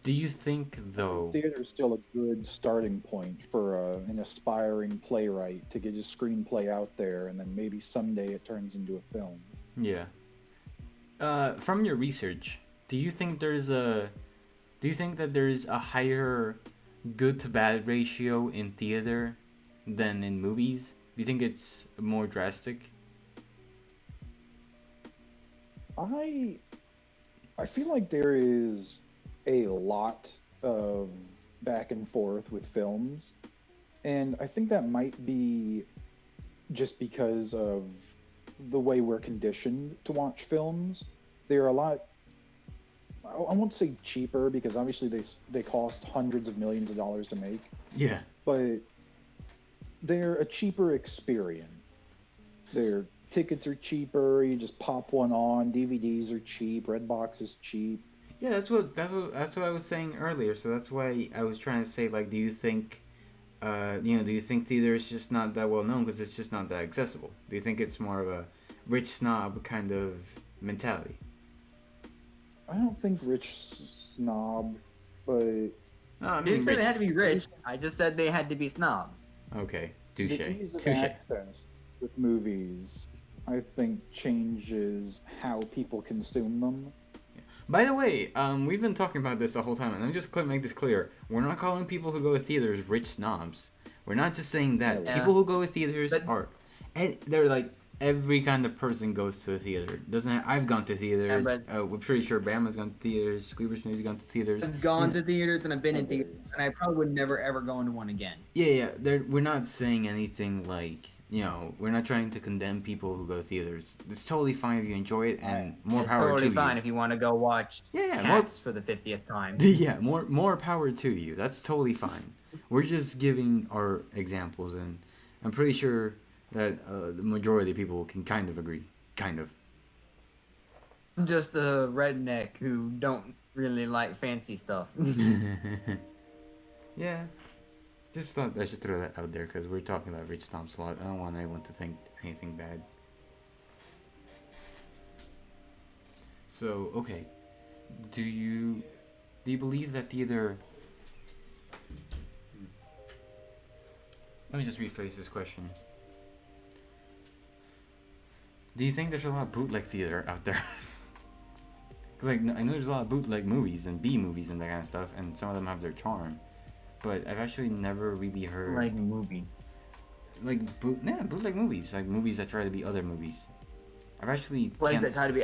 Do you think though? Theater is still a good starting point for an aspiring playwright to get his screenplay out there, and then maybe someday it turns into a film. Yeah. From your research, do you think that there's a higher good to bad ratio in theater than in movies? Do you think it's more drastic? I feel like there is a lot of back and forth with films, and I think that might be just because of the way we're conditioned to watch films. They're a lot, I won't say cheaper, because obviously they cost hundreds of millions of dollars to make, Yeah. but they're a cheaper experience. Their tickets are cheaper, you just pop one on, DVDs are cheap, Redbox is cheap. Yeah, that's what I was saying earlier. So that's why I was trying to say, like, do you think theater is just not that well known because it's just not that accessible? Do you think it's more of a rich snob kind of mentality? I don't think rich snob, but No, I I mean, didn't say rich. they had to be rich. I just said they had to be snobs. Okay, the touche, ease of touche. access with movies, I think, changes how people consume them. By the way, we've been talking about this the whole time, and let me just make this clear: we're not calling people who go to theaters rich snobs. We're not just saying that. Yeah. People who go to theaters But- are, and they're like every kind of person goes to a theater. I've gone to theaters. Yeah, We're pretty sure Bama's gone to theaters. Squeeber's News gone to theaters. I've gone to theaters and I've been in theaters, and I probably would never ever go into one again. Yeah. We're not saying anything like, we're not trying to condemn people who go to theaters. It's totally fine if you enjoy it, and more It's power totally to fine you. if you want to go watch Yeah, Cats for the 50th time. Yeah, more power to you. That's totally fine. We're just giving our examples, and I'm pretty sure that the majority of people can kind of agree. Kind of. I'm just a redneck who don't really like fancy stuff. Yeah. Just thought I should throw that out there because we're talking about rich snobs a lot. I don't want anyone to think anything bad. So, okay. Do you believe that theater... Let me just rephrase this question. Do you think there's a lot of bootleg theater out there? Because I know there's a lot of bootleg movies and B movies and that kind of stuff, and some of them have their charm. But I've actually never really heard... Like movie. bootleg movies. Like movies that try to be other movies. I've actually... Plays that try to be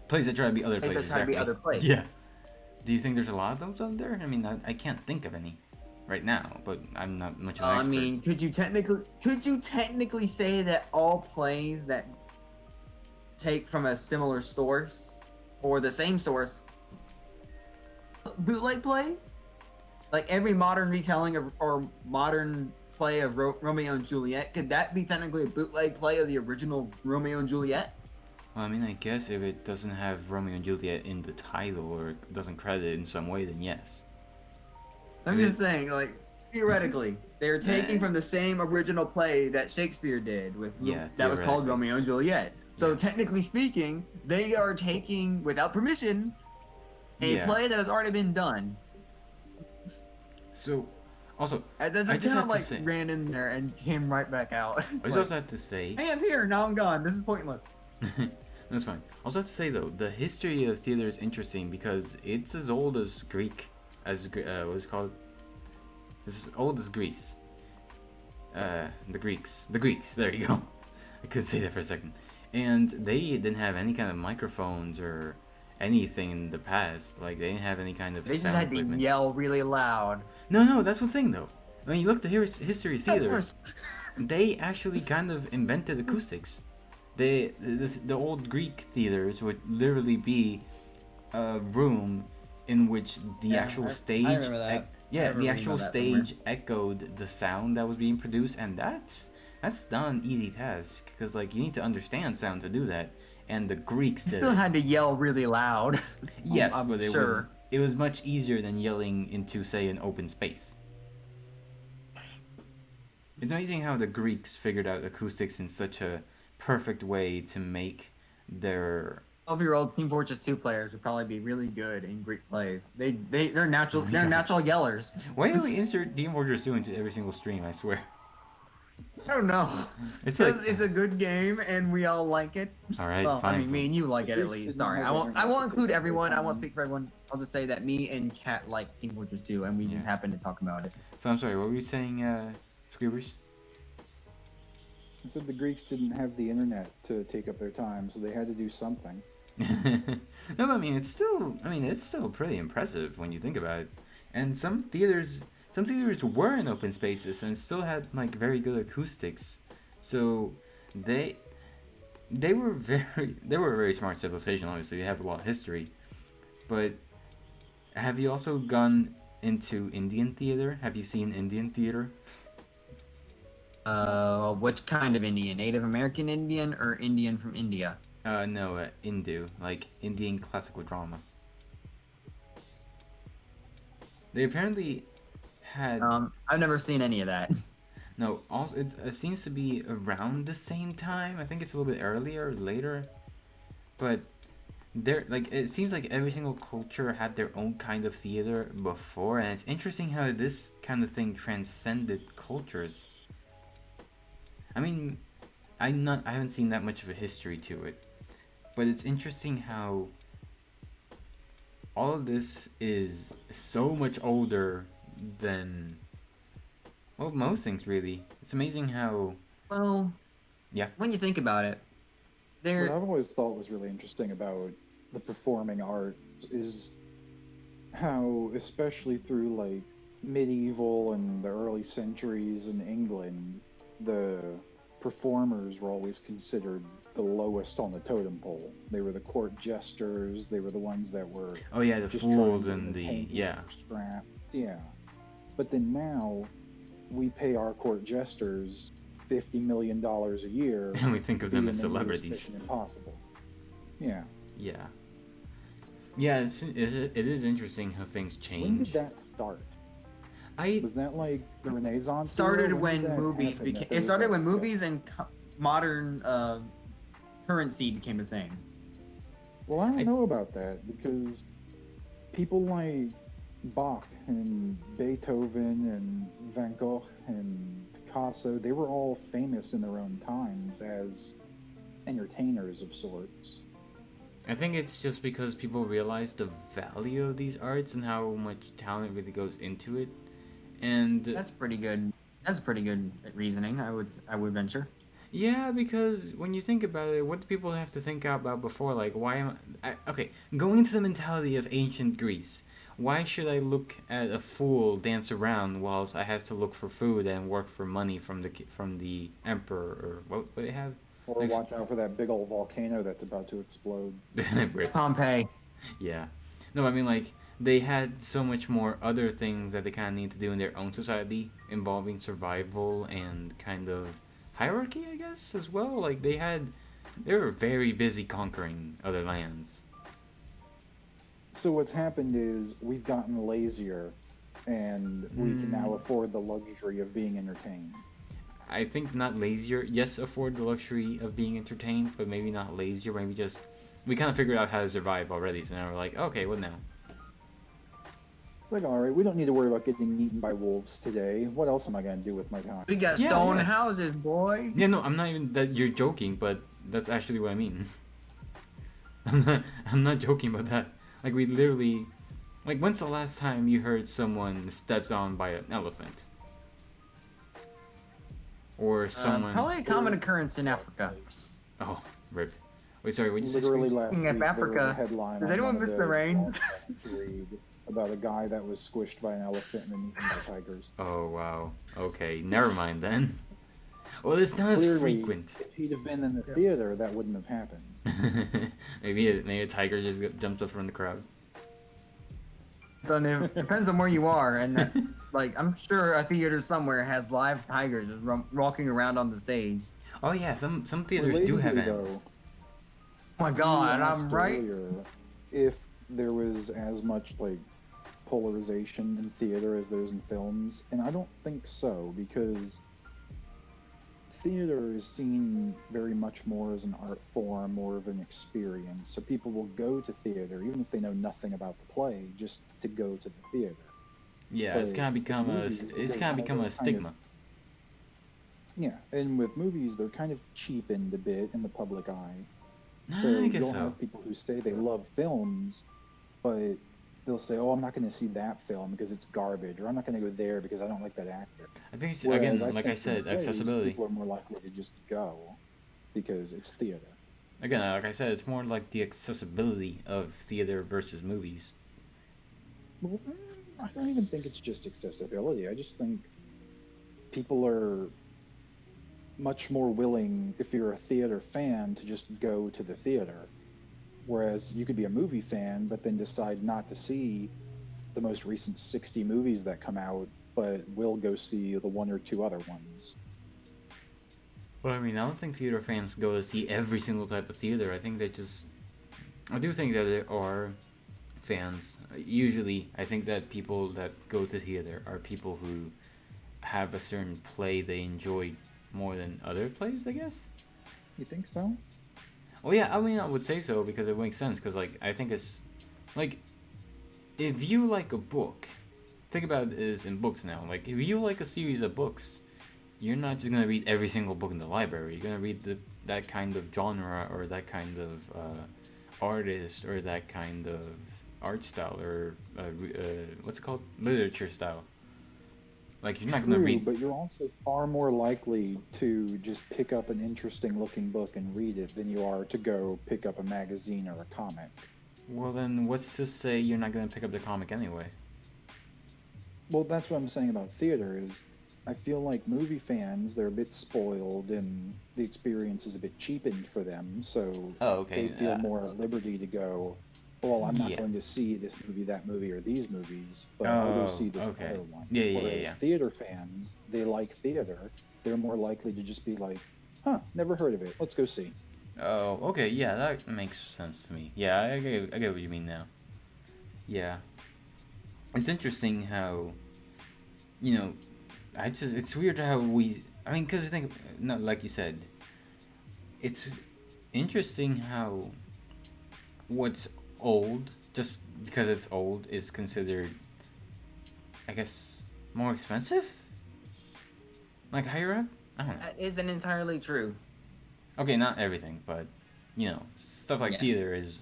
Plays that try to be other plays places. that try to be exactly. other plays. Yeah. Do you think there's a lot of those out there? I mean, I can't think of any right now, but I'm not much of an I expert. mean, could you technically say that all plays that take from a similar source or the same source bootleg plays? Like every modern retelling of or modern play of Romeo and Juliet, could that be technically a bootleg play of the original Romeo and Juliet? Well, I mean, I guess if it doesn't have Romeo and Juliet in the title or it doesn't credit it in some way, then yes. I'm just saying, like, theoretically. They're taking from the same original play that Shakespeare did that was called theoretically. Romeo and Juliet. So Yeah. technically speaking, they are taking without permission a Yeah. play that has already been done. So, also, And then I just just kind have of to like say, ran in there and came right back out. It's I just like, also have to say, hey, I'm here. Now I'm gone. This is pointless. that's fine. I also have to say though, the history of theater is interesting because it's as old as Greek, what's it called? It's as old as Greece. The Greeks. There you go. I couldn't say that for a second. And they didn't have any kind of microphones or anything in the past. Like they didn't have any kind of They just sound had to equipment. yell really loud. No, that's the thing though. When you look at the history of Of theater, course. they actually kind of invented acoustics. The old Greek theaters would literally be a room in which the actual stage, I remember that. I the remember actual reading about that somewhere. stage echoed the sound that was being produced, and that's not an easy task because like you need to understand sound to do that. And the Greeks You did still it. had to yell really loud. Yes, I'm but sure. it was much easier than yelling into say an open space. It's amazing how the Greeks figured out acoustics in such a perfect way to make their 12-year-old Team Fortress 2 players would probably be really good in Greek plays. They're natural. Oh my They're God. natural yellers. Why do we insert Team Fortress 2 into every single stream? I swear. I don't know. It's like It's a good game and we all like it. all right, Well, fine. I mean, me and you like it at Greeks least. didn't Sorry, have I won't. I internet won't at include the everyone. I time. won't speak for everyone. I'll just say that me and Kat like Team Fortress 2, and we just Yeah. happened to talk about it. So I'm sorry. What were you saying, Squeebers? I said the Greeks didn't have the internet to take up their time, so they had to do something. No, but I mean, it's still pretty impressive when you think about it. And some theaters were in open spaces and still had like very good acoustics. So they were a very smart civilization. Obviously, they have a lot of history. But have you also gone into Indian theater? Have you seen Indian theater? Which kind of Indian? Native American Indian or Indian from India? No, Hindu, like Indian classical drama. They apparently had I've never seen any of that. no. Also, it seems to be around the same time. I think it's a little bit earlier, or later, but there, like, it seems like every single culture had their own kind of theater before, and it's interesting how this kind of thing transcended cultures. I mean, I haven't seen that much of a history to it, but it's interesting how all of this is so much older than, well, most things really. It's amazing how, Well, yeah. when you think about it, What there. I've always thought was really interesting about the performing arts is how, especially through like medieval and the early centuries in England, the performers were always considered the lowest on the totem pole. They were the court jesters. They were the ones that were Oh yeah, the just fools trying to and the entertain yeah. their scrap. Yeah. But then now we pay our court jesters $50 million a year. And we think of to them be as in the newest celebrities. Mission Impossible. Yeah. Yeah. Yeah, it is interesting how things When change. did that start? I Was that like the Renaissance? Started era? When when did that movies happen became. that there It was started that when shift? movies and modern currency became a thing. Well, I don't I- know about that because people like Bach and Beethoven and Van Gogh and Picasso, they were all famous in their own times as entertainers of sorts. I think it's just because people realize the value of these arts and how much talent really goes into it. And That's pretty good. That's pretty good reasoning. I would venture. yeah, because when you think about it, what do people have to think about before? Like, why am okay, going into the mentality of ancient Greece, why should I look at a fool dance around whilst I have to look for food and work for money from the emperor, or what do they have? Or Like- watch out for that big old volcano that's about to explode. Rip. Pompeii. Yeah. No, I mean, like, they had so much more other things that they kind of need to do in their own society involving survival and kind of hierarchy, I guess, as well. Like, they were very busy conquering other lands. So what's happened is we've gotten lazier and we can now afford the luxury of being entertained. I think not lazier. Yes, afford the luxury of being entertained, but maybe not lazier. Maybe just we kind of figured out how to survive already. So now we're like, okay, what now? Like, all right, we don't need to worry about getting eaten by wolves today. What else am I gonna do with my time? We got Yeah, stone yeah. houses, boy. Yeah, no, I'm not even that. You're joking, but that's actually what I mean. I'm not joking about that. Like we literally, like when's the last time you heard someone stepped on by an elephant? Or someone. Probably a common occurrence in Africa. Oh, rip. Wait, sorry. What did you say? Literally Screech? last Speaking of week, there was Africa, a headline does on anyone one of miss the those rains? blogs to read about a guy that was squished by an elephant and then eaten by tigers. Oh wow. Okay, never mind then. Well, it's not as Clearly, frequent. if he'd have been in the theater, that wouldn't have happened. maybe a tiger just jumps up from the crowd. Depends on where you are, and like I'm sure a theater somewhere has live tigers just walking around on the stage. Oh yeah, some theaters do have Relatedly, animals. Oh my you god, asked I'm right. earlier if there was as much like polarization in theater as there is in films, and I don't think so, because theater is seen very much more as an art form, more of an experience. So people will go to theater even if they know nothing about the play, just to go to the theater. Yeah, it's kind of become a stigma. Yeah, and with movies, they're kind of cheapened a bit in the public eye. So I guess you'll so. have people who say they love films, but they'll say, "Oh, I'm not going to see that film because it's garbage," or "I'm not going to go there because I don't like that actor." I think it's, Whereas again, I like think I said, in plays, accessibility. People are more likely to just go because it's theater. Again, like I said, it's more like the accessibility of theater versus movies. Well, I don't even think it's just accessibility. I just think people are much more willing, if you're a theater fan, to just go to the theater. Whereas you could be a movie fan, but then decide not to see the most recent 60 movies that come out, but will go see the one or two other ones. Well, I mean, I don't think theater fans go to see every single type of theater. I do think that there are fans. Usually, I think that people that go to theater are people who have a certain play they enjoy more than other plays, I guess. You think so? Well, yeah, I mean, I would say so because it makes sense. Because, like, I think it's like if you like a book, think about it as in books now. Like, if you like a series of books, you're not just gonna read every single book in the library. You're gonna read that kind of genre or that kind of artist or that kind of art style or what's it called, literature style. Like you're not gonna read. But you're also far more likely to just pick up an interesting looking book and read it than you are to go pick up a magazine or a comic. Well, then what's to say you're not gonna pick up the comic anyway? Well, that's what I'm saying about theater is I feel like movie fans, they're a bit spoiled and the experience is a bit cheapened for them, so okay. they feel more at liberty to go, well, I'm not Yeah. going to see this movie, that movie, or these movies, but I'll go see this okay. other one. Yeah. Whereas theater fans, they like theater, they're more likely to just be like, huh, never heard of it, let's go see. Oh, okay, yeah, that makes sense to me. Yeah, I get what you mean now. Yeah. It's interesting how, it's weird how because I think, no, like you said, it's interesting how what's old, just because it's old, is considered, I guess, more expensive? Like higher up? I don't know. That isn't entirely true. Okay, not everything, but stuff like theater is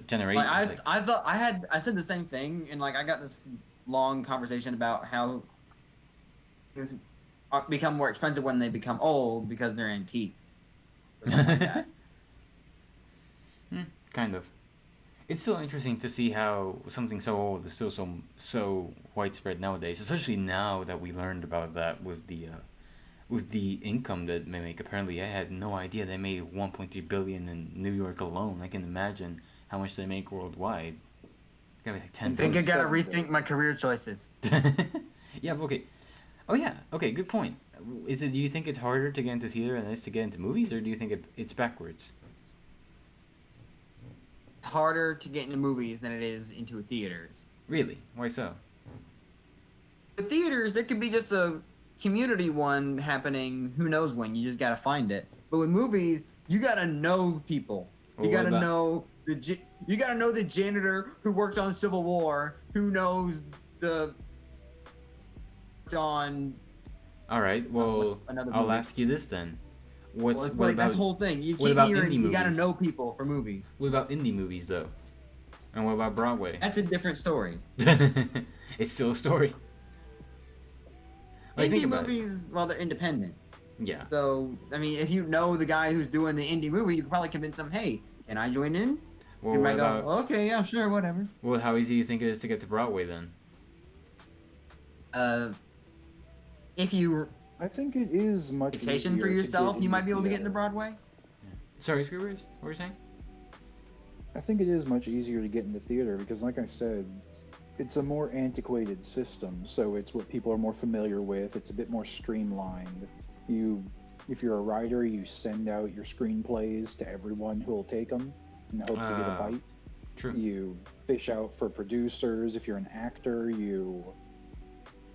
generation. Like, I said the same thing, and like I got this long conversation about how things become more expensive when they become old because they're antiques, or something like that. Kind of. It's still interesting to see how something so old is still so widespread nowadays, especially now that we learned about that with the income that they make. Apparently, I had no idea they made 1.3 billion in New York alone. I can imagine how much they make worldwide. Gotta be like 10. I think I gotta rethink my career choices. Yeah, but okay. Oh yeah, okay, good point. Do you think it's harder to get into theater than it is to get into movies, or do you think it's backwards? Harder to get into movies than it is into theaters. Really? Why so? The theaters, there could be just a community one happening. Who knows when? You just gotta find it. But with movies, you gotta know people. Well, You what gotta about know you gotta know the janitor who worked on Civil War, who knows the on. all right? Well, Another I'll movie. ask you this then. Well, What it's like about that's the whole thing. You what keep about hearing indie you gotta movies? know people for movies. What about indie movies though? And what about Broadway? That's a different story. It's still a story. Like, think Indie about it. movies, well, they're independent. Yeah. So, I mean, if you know the guy who's doing the indie movie, you can probably convince him, hey, can I join in? Well, You what might go, about okay, yeah, sure, whatever. well, how easy do you think it is to get to Broadway then? If you I think it is much reputation easier for to yourself, get you might be able to get into theater. Broadway. Sorry, Screamers, what were you saying? I think it is much easier to get into theater because, like I said, it's a more antiquated system, so it's what people are more familiar with. It's a bit more streamlined. If you're a writer, you send out your screenplays to everyone who will take them in the hopes to get a bite. True. You fish out for producers. If you're an actor, you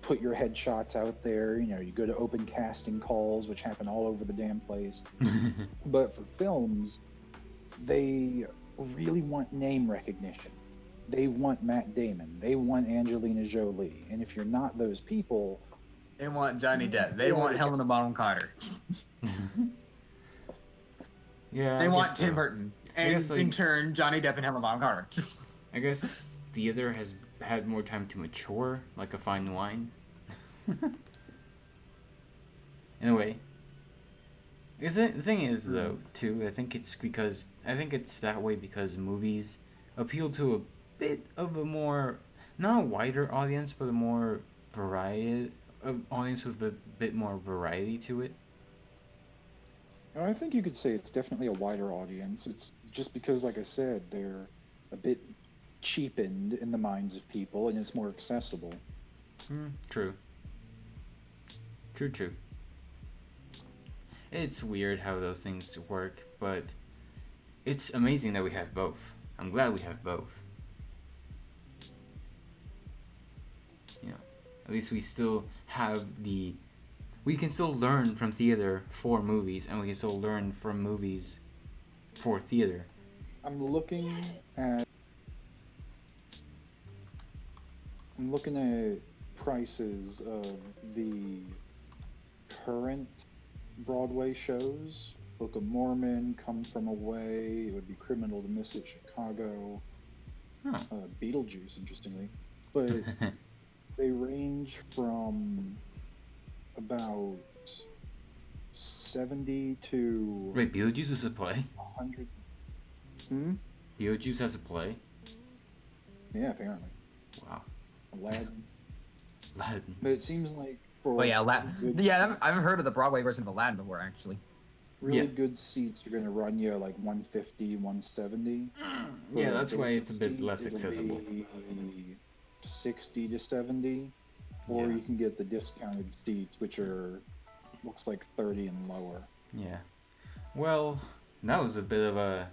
put your headshots out there. You know, you go to open casting calls, which happen all over the damn place. But for films, they really want name recognition. They want Matt Damon. They want Angelina Jolie. And if you're not those people, They want Johnny Depp. They Yeah, want okay. Helena Bonham Carter. Yeah. They I want guess Tim so. Burton. I And guess, like- in turn, Johnny Depp and Helena Bonham Carter. I guess theater has had more time to mature, like a fine wine. In a way. The thing is, though, too, I think it's that way because movies appeal to a bit of a more, not a wider audience, but a more audience with a bit more variety to it. I think you could say it's definitely a wider audience. It's just because, like I said, they're a bit cheapened in the minds of people and it's more accessible. True. True. It's weird how those things work, but it's amazing that we have both. I'm glad we have both. You know, at least we still have we can still learn from theater for movies, and we can still learn from movies for theater. I'm looking at prices of the current Broadway shows. Book of Mormon, Come From Away, it would be Criminal to Miss It, Chicago, Huh. Beetlejuice, interestingly. But they range from about 70 to Wait, Beetlejuice is a play? 100. Beetlejuice has a play? Yeah, apparently. Wow. Aladdin. Aladdin. But it seems like for Oh yeah, good, yeah, I haven't heard of the Broadway version of Aladdin before, actually. really Yeah. good seats are going to run you like 150, 170. Yeah, For that's why it's a bit seat, less it'll accessible. be 60 to 70. Or Yeah. you can get the discounted seats, which are looks like 30 and lower. Yeah. Well, that was a bit of a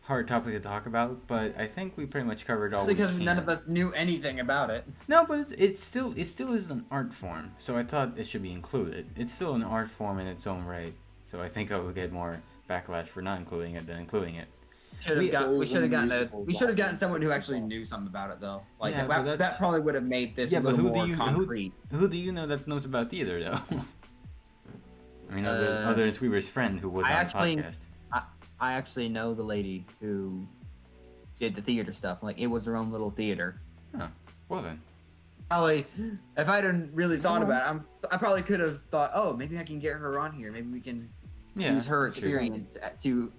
hard topic to talk about, but I think we pretty much covered all Just we because can. none of us knew anything about it. No, but it still is an art form, so I thought it should be included. It's still an art form in its own right, so I think I would get more backlash for not including it than including it. We should have gotten musicals someone who actually knew something about it though. Like Yeah, but that that's- probably would have made this Yeah, a but little who do more you- concrete. Who do you know that knows about theater though? I mean, other than Sweeper's friend who was I on actually- the podcast. I actually know the lady who did the theater stuff. Like it was her own little theater. Oh, well then. Probably, if I hadn't really thought about it, I probably could have thought, oh, maybe I can get her on here. Maybe we can Yeah. use her true. experience to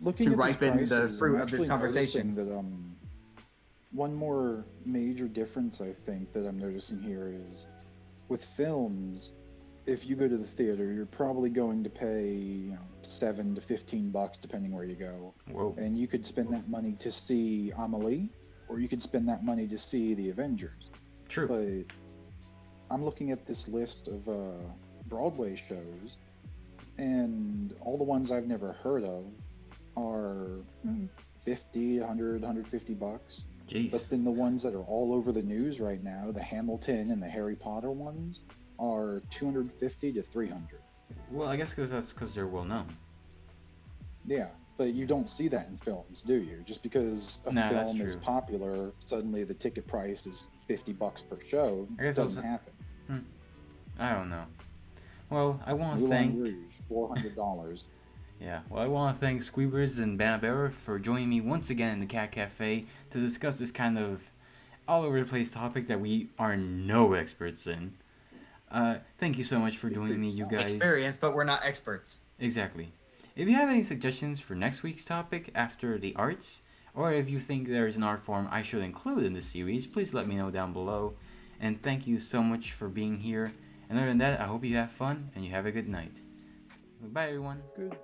Looking To at these ripen the prices, fruit I'm of this actually conversation. noticing that one more major difference I think that I'm noticing here is with films, if you go to the theater, you're probably going to pay $7 to $15 depending where you go, Whoa. and you could spend that money to see Amelie, or you could spend that money to see the Avengers. True. But I'm looking at this list of Broadway shows, and all the ones I've never heard of are 50, 100, $150. Jeez. But then the ones that are all over the news right now, the Hamilton and the Harry Potter ones, are 250 to 300. Well, I guess because they're well known. Yeah, but you don't see that in films, do you? Just because a Nah, that's film is true. popular, suddenly the ticket price is $50 per show. I guess Doesn't also- happen. I don't know. Well, I want to Moulin thank. Rouge, $400. Yeah, well, I want to thank Squeebers and Banabera for joining me once again in the Cat Cafe to discuss this kind of all over the place topic that we are no experts in. Thank you so much for joining me, you guys. Experience, but we're not experts. Exactly. If you have any suggestions for next week's topic after the arts, or if you think there is an art form I should include in this series, please let me know down below. And thank you so much for being here. And other than that, I hope you have fun and you have a good night. Goodbye, everyone. Goodbye.